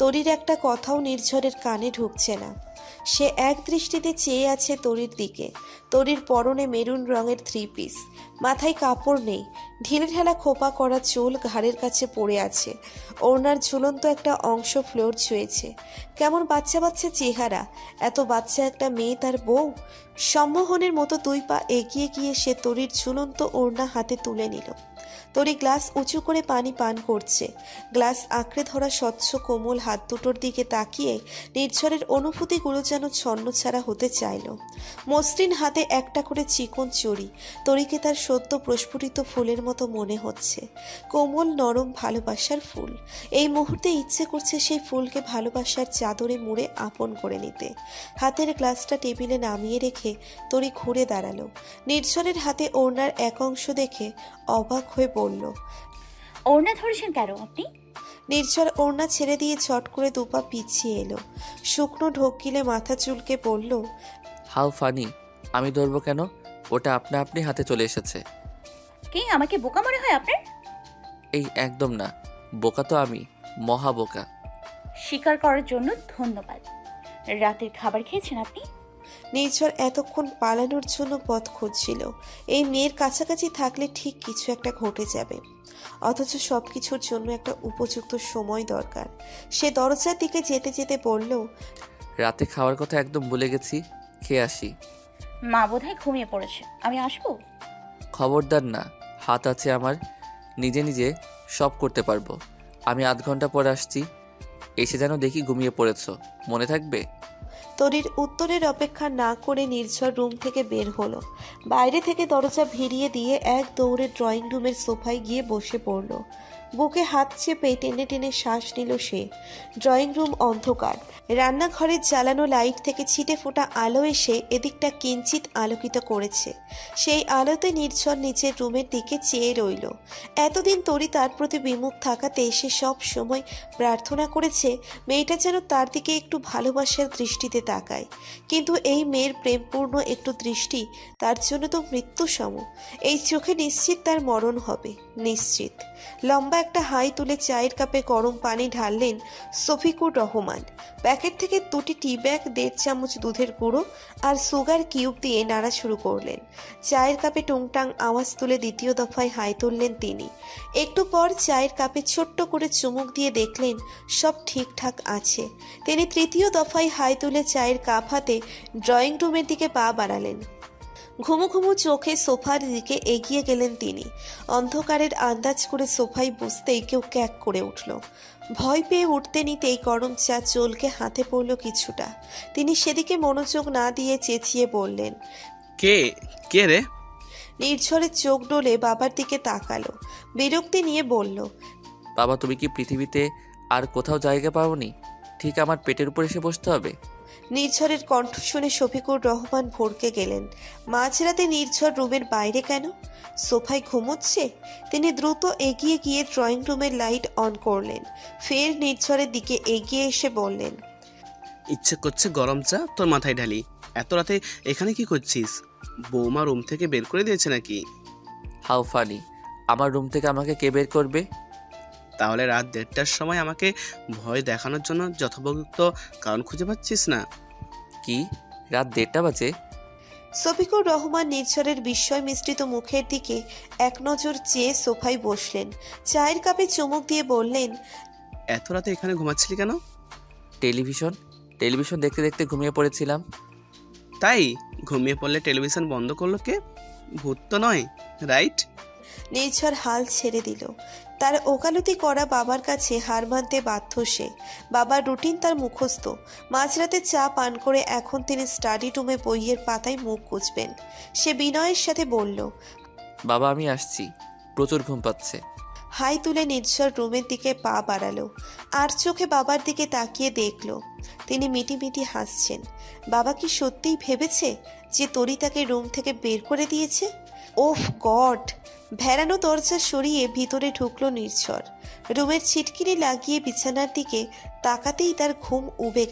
তরির একটা কথাও নির্ঝরের কানে ঢুকছে না। সে এক দৃষ্টিতে চেয়ে আছে তরির দিকে। তরির পরনে মেরুন রঙের 3 পিস, মাথায় কাপড় নেই, ঢিলে ঢালা খোপা করা চুল ঘাড়ের কাছে পড়ে আছে। ওড়নার ঝুলন্ত একটা অংশ ফ্লোর ছুঁয়েছে। কেমন বাচ্চা বাচ্চা চেহারা! এত বাচ্চা একটা মেয়ে তার বউ! সম্মোহনের মতো 2 পা এগিয়ে গিয়ে সে তরির ঝুলন্ত ওড়না হাতে তুলে নিল। তরি গ্লাস উঁচু করে পানি পান করছে। গ্লাস আঁকড়ে ধরা স্বচ্ছ কোমল হাত দুটোর দিকে তাকিয়ে নির্ঝরের অনুভূতিগুলো যেন ছন্নছাড়া হতে চাইল। মসৃণ হাতে একটা করে চিকন চুড়ি। তরিকে তার সদ্য প্রস্ফুটিত ফুলের মতো মনে হচ্ছে। কোমল নরম ভালোবাসার ফুল। এই মুহূর্তে ইচ্ছে করছে সেই ফুলকে ভালোবাসার চাদরে মুড়ে আপন করে নিতে। হাতের গ্লাসটা টেবিলে নামিয়ে রেখে তরি ঘুরে দাঁড়ালো। নির্ঝরের হাতে ওড়নার এক অংশ দেখে অবাক হয়ে বলল, ওড়না ধরেছেন কেন আপনি? নির্ঝর ওড়না ছেড়ে দিয়ে ছট করে 2 পা পিছিয়ে এলো। শুকনো ঢোক গিলে মাথা চুলকে বলল, হাউ ফানি! আমি ধরবো কেন? ওটা আপনা আপনি হাতে চলে এসেছে। কি আমাকে বোকা মনে হয় আপনার? এই একদম না, বোকা তো আমি, মহা বোকা। স্বীকার করার জন্য ধন্যবাদ। রাতের খাবার খেয়েছেন আপনি? নির্ঝর এতক্ষণ পালানোর জন্য পথ খুঁজছিল। এই মেয়ের কাছাকাছি থাকলে ঠিক কিছু একটা ঘটে যাবে, অথচ সবকিছুর জন্য একটা উপযুক্ত সময় দরকার। সে দরজার দিকে যেতে যেতে বলল, রাতে খাওয়ার কথা একদম ভুলে গেছি, খেয়ে আসি। মা বোধহয় ঘুমিয়ে পড়েছে, আমি আসবো? খবরদার না, হাত আছে আমার, নিজে নিজে সব করতে পারবো। আমি আধ ঘন্টা পর আসছি, এসে যেন দেখি ঘুমিয়ে পড়েছো, মনে থাকবে? তরির উত্তরের অপেক্ষা না করে নির্ঝর রুম থেকে বের হলো। বাইরে থেকে দরজা ভিড়িয়ে দিয়ে এক দৌড়ে ড্রয়িং রুমের সোফায় গিয়ে বসে পড়ল। বুকে হাত চেপে টেনে টেনে শ্বাস নিল সে। ড্রয়িং রুম অন্ধকার। রান্নাঘরের জ্বালানো লাইট থেকে ছিটে ফোটা আলো এসে এদিকটা কিঞ্চিত আলোকিত করেছে। সেই আলোতে নির্ঝর নিচের রুমের দিকে চেয়ে রইল। এতদিন তরি তার প্রতি বিমুখ থাকাতে সে সব সময় প্রার্থনা করেছে মেয়েটা যেন তার দিকে একটু ভালোবাসার দৃষ্টিতে তাকায়। কিন্তু এই মেয়ের প্রেমপূর্ণ একটু দৃষ্টি তার জন্য তো মৃত্যু সম। এই চোখে নিশ্চিত তার মরণ হবে, নিশ্চিত। লম্বা একটা হাই তুলে চায়ের কাপে গরম পানি ঢাললেন শফিকুর রহমান। প্যাকেট থেকে 2টি টি ব্যাগ, 1.5 চামচ দুধের গুঁড়ো আর সুগার কিউব দিয়ে নাড়া শুরু করলেন। চায়ের কাপে টুংটাং আওয়াজ তুলে দ্বিতীয় দফায় হাই তুললেন তিনি। একটু পর চায়ের কাপে ছোট্ট করে চুমুক দিয়ে দেখলেন সব ঠিকঠাক আছে। তিনি তৃতীয় দফায় হাই তুলে চায়ের কাপ হাতে ড্রয়িং রুমের দিকে পা বাড়ালেন। ঘুমো ঘুমো চোখে সোফার দিকে এগিয়ে গেলেন তিনি। অন্ধকারের আন্দাজ করে সোফায় বসতেই কেউ ক্যাক করে উঠল। ভয় পেয়ে উঠতে নিতেই গরম চা চলকে হাতে পড়ল কিছুটা। তিনি সেদিকে মনোযোগ না দিয়ে চেঁচিয়ে বললেন, কে কে রে? নির্ঝরের চোখ ডলে বাবার দিকে তাকালো, বিরক্তি নিয়ে বলল, বাবা, তুমি কি পৃথিবীতে আর কোথাও জায়গা পাওনি? ঠিক আমার পেটের উপর এসে বসতে হবে? নির্ঝরের কণ্ঠ শুনে শফিকুর রহমান ভড়কে গেলেন। মাঝরাতে নির্ঝর রুমের বাইরে কেন? সোফায় ঘুমোচ্ছে? তিনি দ্রুত এগিয়ে গিয়ে ড্রয়িং রুমের লাইট অন করলেন। ফের নির্ঝরের দিকে এগিয়ে এসে বললেন, ইচ্ছে করছে গরম চা তোর মাথায় ঢালি। এত রাতে এখানে কি করছিস? বৌমা রুম থেকে বের করে দিয়েছে নাকি? How funny! আমার রুম থেকে আমাকে কে বের করবে? তাহলে রাত 1:30টার সময় আমাকে ভয় দেখানোর জন্য যথোপযুক্ত কারণ খুঁজে পাচ্ছিস না? কি, রাত 1:30 বাজে? শফিকুর রহমান নির্ঝরের বিস্ময় মিশ্রিত মুখের দিকে এক নজর চেয়ে সোফায় বসলেন। চায়ের কাপে চুমুক দিয়ে বললেন, এত রাতে এখানে ঘুমাচ্ছিলি কেন? টেলিভিশন দেখতে দেখতে ঘুমিয়ে পড়েছিলাম। তাই? ঘুমিয়ে পড়লে টেলিভিশন বন্ধ করলো কে? ভূত তো নয়, রাইট? নির্ঝর হাল ছেড়ে দিল। তার ওকালতি করা বাবার কাছে হার মানতে বাধ্য সে। বাবার রুটিন তার মুখস্থ। মাঝরাতে চা পান করে এখন তিনি স্টাডি রুমে বইয়ের পাতায় মুখ গুজবেন। সে বিনয়ের সাথে বলল, বাবা, আমি আসছি, প্রচুর ঘুম পাচ্ছে। হাই তুলে নির্ঝর রুমের দিকে পা বাড়ালো। আর চোখে বাবার দিকে তাকিয়ে দেখল তিনি মিটিমিটি হাসছেন। বাবা কি সত্যিই ভেবেছে যে তরি তাকে রুম থেকে বের করে দিয়েছে? ওফ গড! ভেড়ানো দরজা সরিয়ে ভিতরে ঢুকলো নির্ঝর। রুমের ছিটকিনি লাগিয়ে বিছানার দিকে তাকাতেই তার ঘুম উবে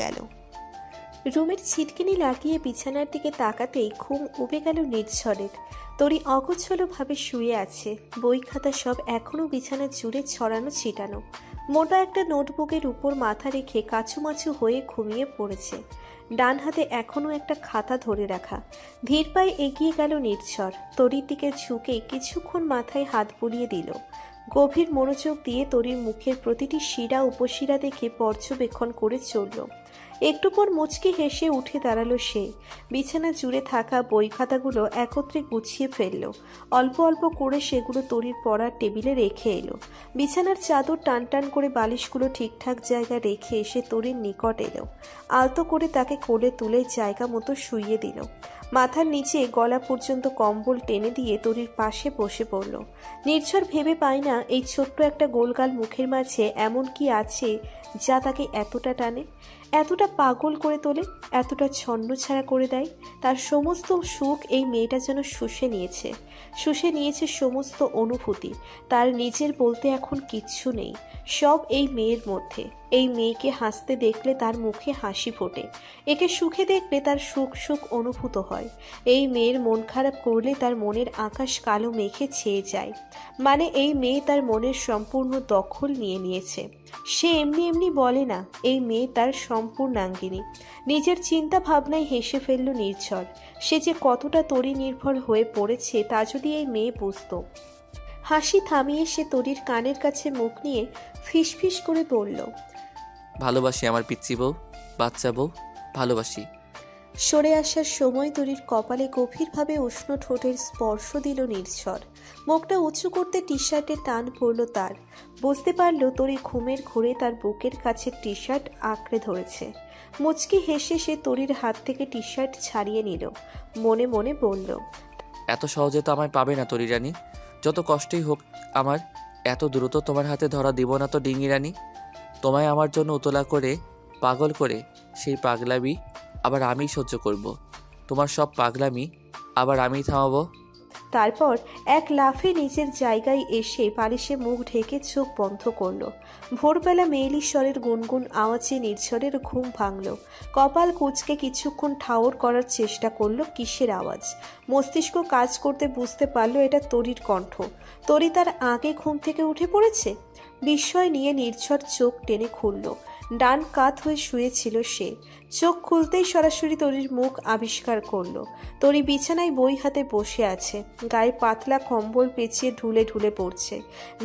গেল। নির্ঝরের। তরি অগোছলভাবে শুয়ে আছে। বই খাতা সব এখনো বিছানা জুড়ে ছড়ানো ছিটানো। মোটা একটা নোটবুকের উপর মাথা রেখে কাছুমাছু হয়ে ঘুমিয়ে পড়েছে। ডান হাতে এখনো একটা খাতা ধরে রাখা। ধীর পায়ে এগিয়ে গেল নির্ঝর। তরির দিকে ঝুঁকে কিছুক্ষণ মাথায় হাত বুলিয়ে দিল। গভীর মনোযোগ দিয়ে তরির মুখের প্রতিটি শিরা উপশিরা দেখে পর্যবেক্ষণ করে চলল। একটু পর মুচকি হেসে উঠে দাঁড়ালো সে। বিছানা জুড়ে থাকা বই খাতাগুলো একত্রে গুছিয়ে ফেলল। অল্প অল্প করে সেগুলো তরির পড়ার টেবিলে রেখে এলো। বিছানার চাদর টান টান করে বালিশগুলো ঠিকঠাক জায়গায় রেখে এসে তরির নিকট এলো। আলতো করে তাকে কোলে তুলে জায়গা মতো শুইয়ে দিল। মাথার নিচে গলা পর্যন্ত কম্বল টেনে দিয়ে তরির পাশে বসে পড়ল। নির্ঝর ভেবে পায় না এই ছোট্ট একটা গোলগাল মুখের মাঝে এমন কি আছে যা তাকে এতটা টানে, এতটা পাগল করে তোলে, এতটা ছন্নছাড়া করে দেয়। তার সমস্ত সুখ এই মেয়েটা যেন শুষে নিয়েছে সমস্ত অনুভূতি। তার নিজের বলতে এখন কিচ্ছু নেই, সব এই মেয়ের মধ্যে। এই মেয়েকে হাসতে দেখলে তার মুখে হাসি ফোটে, একে সুখে দেখলে তার সুখ সুখ অনুভূত হয়। এই মেয়ের মন খারাপ করলে তার মনের আকাশ কালো মেঘে ছেয়ে যায়। মানে এই মেয়ে তার মনের সম্পূর্ণ দখল নিয়ে নিয়েছে। সে এমনি এমনি বলে না, এই মেয়ে তার সম্পূর্ণাঙ্গিনী। নিজের চিন্তা ভাবনায় হেসে ফেলল নির্ঝর। সে যে কতটা তরি নির্ভর হয়ে পড়েছে তা যদি এই মেয়ে বুঝত। হাসি থামিয়ে সে তরির কানের কাছে মুখ নিয়ে ফিসফিস করে বলল, ভালোবাসি আমার পিচ্চি বউ, বাচ্চা বউ, ভালোবাসি। সরে আসার সময় তরির কপালে গভীরভাবে উষ্ণ ঠোঁটের স্পর্শ দিল নির্ঝর। মুখটা উঁচু করতে টি শার্টে টান পড়ল তার। বুঝতে পারল তরি ঘুমের ঘোরে তার বুকের কাছে টি শার্ট আঁকড়ে ধরেছে। মুচকি হেসে সে তরির হাত থেকে টি শার্ট ছাড়িয়ে নিল। মনে মনে বলল, এত সহজে তো আমায় পাবে না তরি রানী। যত কষ্টই হোক আমার, এত দ্রুত তোমার হাতে ধরা দিব না তো ডিঙি রানী। তোমায় আমার জন্য উতলা করে, পাগল করে, সেই পাগলামি আবার আমিই সহ্য করব। তোমার সব পাগলামি আবার আমিই থামাবো। তারপর এক লাফে নিজের জায়গায় এসে বালিশে মুখ ঢেকে চোখ বন্ধ করল। ভোরবেলা মেয়েলি স্বরের গুনগুন আওয়াজে নির্ঝরের ঘুম ভাঙল। কপাল কুঁচকে কিছুক্ষণ ঠাউর করার চেষ্টা করলো কিসের আওয়াজ। মস্তিষ্ক কাজ করতে বুঝতে পারল এটা তরির কণ্ঠ। তরি তার আগে ঘুম থেকে উঠে পড়েছে। বিস্ময় নিয়ে নির্ঝর চোখ টেনে খুলল। ডান কাত হয়ে শুয়েছিল সে। চোখ খুলতেই সরাসরি তরির মুখ আবিষ্কার করলো। তরি বিছানায় বই হাতে বসে আছে, গায়ে পাতলা কম্বল পেঁচিয়ে ঢুলে ঢুলে পড়ছে।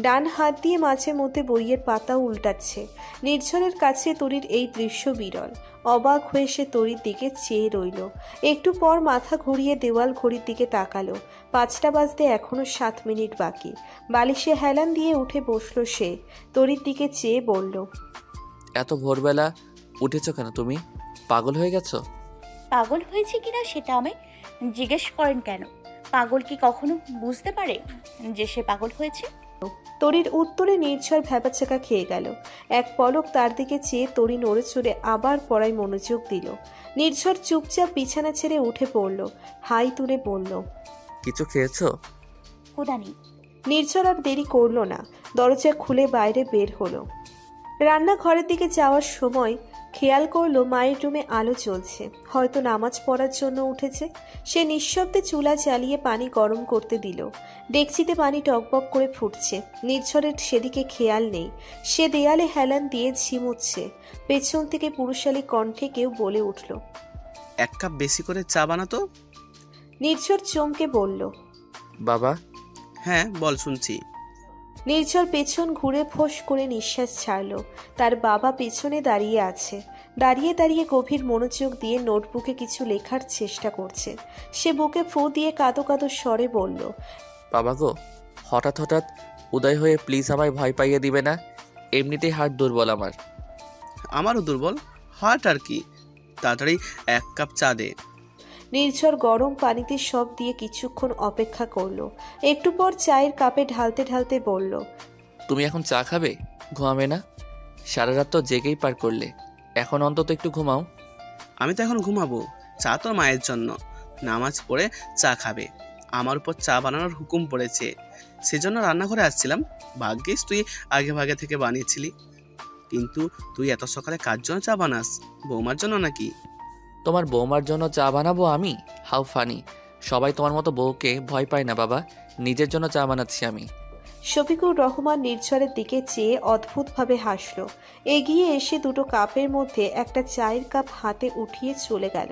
ডান হাত দিয়ে মাঝে মধ্যে বইয়ের পাতা উল্টাচ্ছে। নির্ঝরের কাছে তরির এই দৃশ্য বিরল। অবাক হয়ে সে তরির দিকে চেয়ে রইল। একটু পর মাথা ঘুরিয়ে দেওয়াল ঘড়ির দিকে তাকালো। 5টা বাজতে এখনো 7 মিনিট বাকি। বালিশে হেলান দিয়ে উঠে বসলো সে। তরির দিকে চেয়ে বলল, এত ভোরবেলা উঠেছ কেন তুমি? পাগল হয়ে গেছো? পাগল হয়েছে কিনা সেটা আমায় জিজ্ঞেস করেন কেন? পাগল কি কখনো বুঝতে পারে যে সে পাগল হয়েছে? তরির উত্তরে নির্ঝর ভ্যাবাচাকা খেয়ে গেল। এক পলক তার দিকে চেয়ে তরি নড়ে চড়ে আবার পড়ায় মনোযোগ দিল। নির্ঝর চুপচাপ বিছানা ছেড়ে উঠে পড়ল। হাই তুলে বলল, কিছু খেয়েছো? কুদানি। নির্ঝর আর দেরি করল না, দরজা খুলে বাইরে বের হলো। রান্নাঘরের দিকে যাওয়ার সময় খেয়াল করলো মায়ের রুমে আলো জ্বলছে, হয়তো নামাজ পড়ার জন্য উঠেছে। সে নিঃশব্দে চুলা জ্বালিয়ে পানি গরম করতে দিল। ডেকচিতে পানি টকবক করে ফুটছে। নির্ঝরের সেদিকে খেয়াল নেই। সে দেয়ালে হেলান দিয়ে ঝিমুচ্ছে। পেছন থেকে পুরুষালী কণ্ঠে কেউ বলে উঠল, 1 কাপ বেশি করে চা বানাতো। নির্ঝর চমকে বলল, বাবা? হ্যাঁ বল, শুনছি। নির্ঝর পেছন ঘুরে ফোঁস করে নিঃশ্বাস ছাড়ল। তার বাবা পেছনে দাঁড়িয়ে আছে। দাঁড়িয়ে দাঁড়িয়ে গভীর মনোযোগ দিয়ে নোটবুকে কিছু লেখার চেষ্টা করছে। সে বুকে ফু দিয়ে কাঁদো কাঁদো স্বরে বলল, বাবা গো, হঠাৎ হঠাৎ উদয় হয়ে প্লিজ আমায় ভয় পাইয়ে দিবে না। এমনিতেই হার্ট দুর্বল আমার। আমারও দুর্বল হার্ট, আর কি। তাড়াতাড়ি 1 কাপ চা দে। নির্ঝর গরম পানিতে সব দিয়ে কিছুক্ষণ অপেক্ষা করলো। একটু পর চায়ের কাপে ঢালতে ঢালতে বলল, তুমি এখন চা খাবে? ঘুমাবে না? সারা রাত তো জেগেই পার করলে, এখন অন্তত একটু ঘুমাও। আমি তো এখন ঘুমাবো। চা তোর মায়ের জন্য, নামাজ পড়ে চা খাবে। আমার উপর চা বানানোর হুকুম পড়েছে, সেজন্য রান্নাঘরে আসছিলাম। ভাগ্যিস তুই আগে ভাগে থেকে বানিয়েছিলি। কিন্তু তুই এত সকালে কার জন্য চা বানাস? বৌমার জন্য নাকি? তোমার বৌমার জন্য চা বানাবো আমি? How funny! সবাই তোমার মতো বউকে ভয় পায় না বাবা, নিজের জন্য চা বানাচ্ছি আমি। শফিকুর রহমান নির্ঝরের দিকে চেয়ে অদ্ভুতভাবে হাসল। এগিয়ে এসে দুটো কাপের মধ্যে একটা চায়ের কাপ হাতে উঠিয়ে চলে গেল।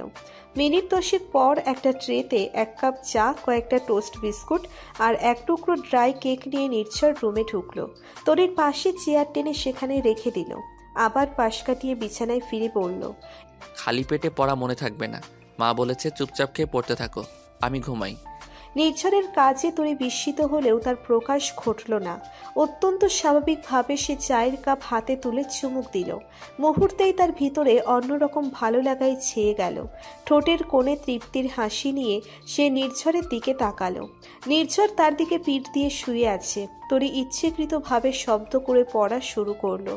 মিনিট 10 পর একটা ট্রেতে 1 কাপ চা, কয়েকটা টোস্ট বিস্কুট আর 1 টুকরো ড্রাই কেক নিয়ে নির্ঝর রুমে ঢুকলো। তরির পাশে চেয়ার টেনে সেখানে রেখে দিল। আবার পাশ কাটিয়ে বিছানায় ফিরে পড়ল। খালি পেটে পড়া মনে থাকবে না। মা বলেছে চুপচাপ খেয়ে পড়তে থাকো, আমি ঘুমাই। নির্ঝরের কাজে তরি বিস্মিত হলেও তার প্রকাশ ঘটল না। অত্যন্ত স্বাভাবিকভাবে সে চায়ের কাপ হাতে তুলে চুমুক দিল। মুহূর্তেই তার ভিতরে অন্যরকম ভালো লাগায় ছেয়ে গেল। ঠোঁটের কোণে তৃপ্তির হাসি নিয়ে সে নির্ঝরের দিকে তাকালো। নির্ঝর তার দিকে পিঠ দিয়ে শুয়ে আছে। তরি ইচ্ছেকৃতভাবে শব্দ করে পড়া শুরু করলো।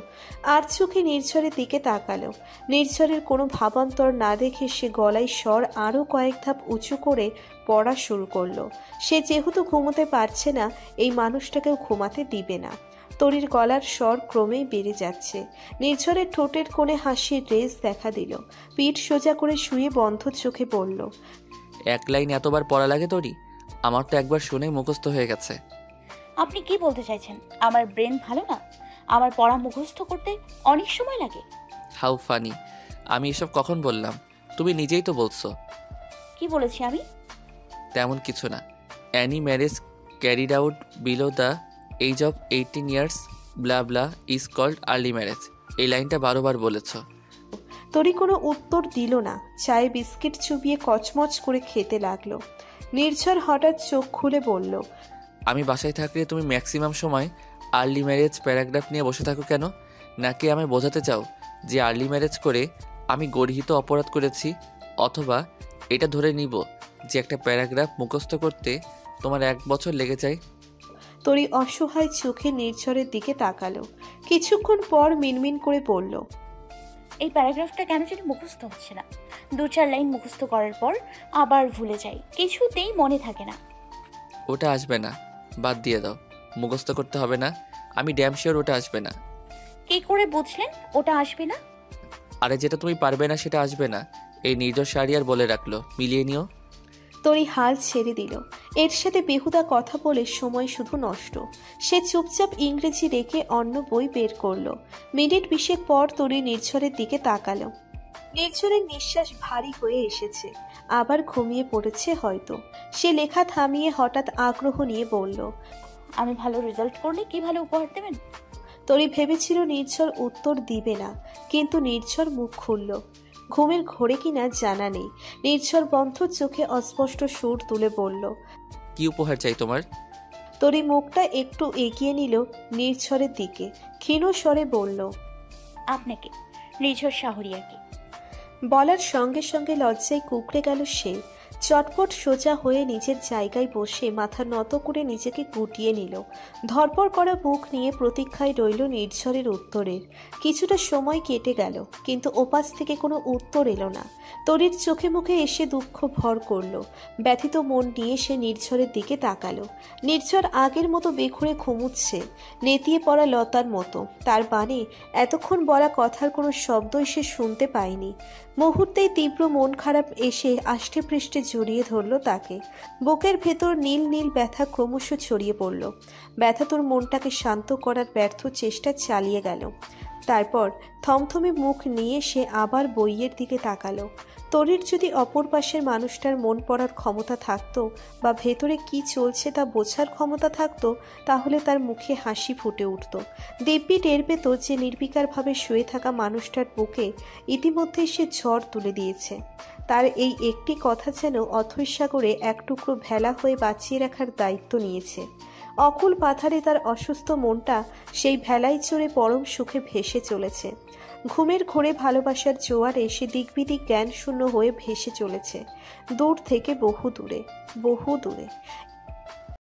আর চোখে নির্ঝরের দিকে তাকালো। নির্ঝরের কোনো ভাবান্তর না দেখে সে গলায় স্বর আরও কয়েক ধাপ উঁচু করে পড়া শুরু করলো। সে যেহেতু ঘুমোতে পারছে না, এই মানুষটাকেও ঘুমাতে দিবে না। তরির গলার স্বর ক্রমেই বেড়ে যাচ্ছে। নির্ঝরের ঠোঁটের কোণে হাসির রেশ দেখা দিল। পিঠ সোজা করে শুয়ে বন্ধ চোখে বলল, 1 লাইন এতবার পড়া লাগে তোরই? আমার তো একবার শুনেই মুখস্থ হয়ে গেছে। আপনি কি বলতে চাইছেন? আমার ব্রেন ভালো না? আমার পড়া মুখস্থ করতে অনেক সময় লাগে? How funny! আমি এসব কখন বললাম? তুমি নিজেই তো বলছো। কি বলেছি আমি? তেমন কিছু না। Any marriage carried out below the age of 18 years blah blah is called early marriage. এই লাইনটা 12 বার বলেছ। তরি কোনো উত্তর দিল না। চায়ে বিস্কিট চুবিয়ে কচমচ করে খেতে লাগলো। নির্ঝর হঠাৎ চোখ খুলে বলল, আমি বাসায় থাকলে তুমি ম্যাক্সিমাম সময় আর্লি ম্যারেজ প্যারাগ্রাফ নিয়ে বসে থাকো কেন? নাকি আমি বোঝাতে চাও যে আর্লি ম্যারেজ করে আমি গর্হিত অপরাধ করেছি? অথবা এটা ধরে নিব যে একটা প্যারাগ্রাফ মুখস্থ করতে তোমার 1 বছর লেগে যায়? তরি অসহায় চোখে নির্ঝরের দিকে তাকালো। কিছুক্ষণ পর মিনমিন করে বলল, এই প্যারাগ্রাফটা কেন জানি মুখস্থ হচ্ছে না। 2-4 লাইন মুখস্থ করার পর আবার ভুলে যাই, কিছুতেই মনে থাকে না। ওটা আসবে না, বাদ দিয়ে দাও, মুখস্থ করতে হবে না। আমি ড্যাম শিওর ওটা আসবে না। কি করে বুঝলেন ওটা আসবে না? আরে যেটা তুমি পারবে না সেটা আসবে না। এই নির্দোষ শাড়িয়ার বলে রাখলো, মিলিয়ে নিও। তরি হাল ছেড়ে দিল। এর সাথে বেহুদা কথা বলে সময় শুধু নষ্ট। সে চুপচাপ ইংরেজি রেখে অন্য বই বের করলো। মিনিট 20 পর তরি নির্ঝরের দিকে তাকালো। নির্ঝরের নিঃশ্বাস ভারী হয়ে এসেছে, আবার ঘুমিয়ে পড়েছে হয়তো। সে লেখা থামিয়ে হঠাৎ আগ্রহ নিয়ে বলল, আমি ভালো রেজাল্ট করলে কি ভালো উপহার দেবেন? তরি ভেবেছিল নির্ঝর উত্তর দিবে না, কিন্তু নির্ঝর মুখ খুলল। ঘুমের ঘোরে কিনা জানা নেই। নির্ঝর বন্ধ চোখে অস্পষ্ট সুর তুলে বলল, কি উপহার চাই তোমার? তরি মুখটা একটু এগিয়ে নিল নির্ঝরের দিকে, ক্ষীণ স্বরে বলল, আপনাকে, নির্ঝর শাহরিয়ারকে। বলার সঙ্গে সঙ্গে লজ্জায় কুঁকড়ে গেল সে। চটপট সোজা হয়ে নিজের জায়গায় বসে মাথা নত করে নিজেকে গুটিয়ে নিল। ধরপড় করা বুক নিয়ে প্রতীক্ষায় রইল নির্ঝরের উত্তরের। কিছুটা সময় কেটে গেল, কিন্তু ওপাশ থেকে কোনো উত্তর এলো না। তরির চোখে মুখে এসে দুঃখ ভর করল। ব্যথিত মন নিয়ে সে নির্ঝরের দিকে তাকালো। নির্ঝর আগের মতো বেঘুরে ঘুমুচ্ছে, নেতিয়ে পড়া লতার মতো। তার বাণী এতক্ষণ বলা কথার কোনো শব্দই সে শুনতে পায়নি। মুহূর্তেই তীব্র মন খারাপ এসে আষ্টে পৃষ্ঠে জড়িয়ে ধরল তাকে। বুকের ভেতর নীল নীল ব্যথা ক্রমশ ছড়িয়ে পড়ল। ব্যথা তোর মনটাকে শান্ত করার ব্যর্থ চেষ্টা চালিয়ে গেল। তারপর থমথমে মুখ নিয়ে সে আবার বইয়ের দিকে তাকালো। তরির যদি অপর পাশের মানুষটার মন পড়ার ক্ষমতা থাকতো, বা ভেতরে কি চলছে তা বোঝার ক্ষমতা থাকতো, তাহলে তার মুখে হাসি ফুটে উঠত। দিব্যি টের পেত যে নির্বিকারভাবে শুয়ে থাকা মানুষটার বুকে ইতিমধ্যেই সে ঝড় তুলে দিয়েছে। তার এই একটি কথা যেন অথৈ সাগরে এক টুকরো ভেলা হয়ে বাঁচিয়ে রাখার দায়িত্ব নিয়েছে। অকুল পাথারে তার অসুস্থ মনটা সেই ভেলায় চড়ে পরম সুখে ভেসে চলেছে। ঘুমের ঘোরে ভালোবাসার জোয়ারে সে দিকবিদিক জ্ঞান শূন্য হয়ে ভেসে চলেছে, দূর থেকে বহু দূরে, বহু দূরে।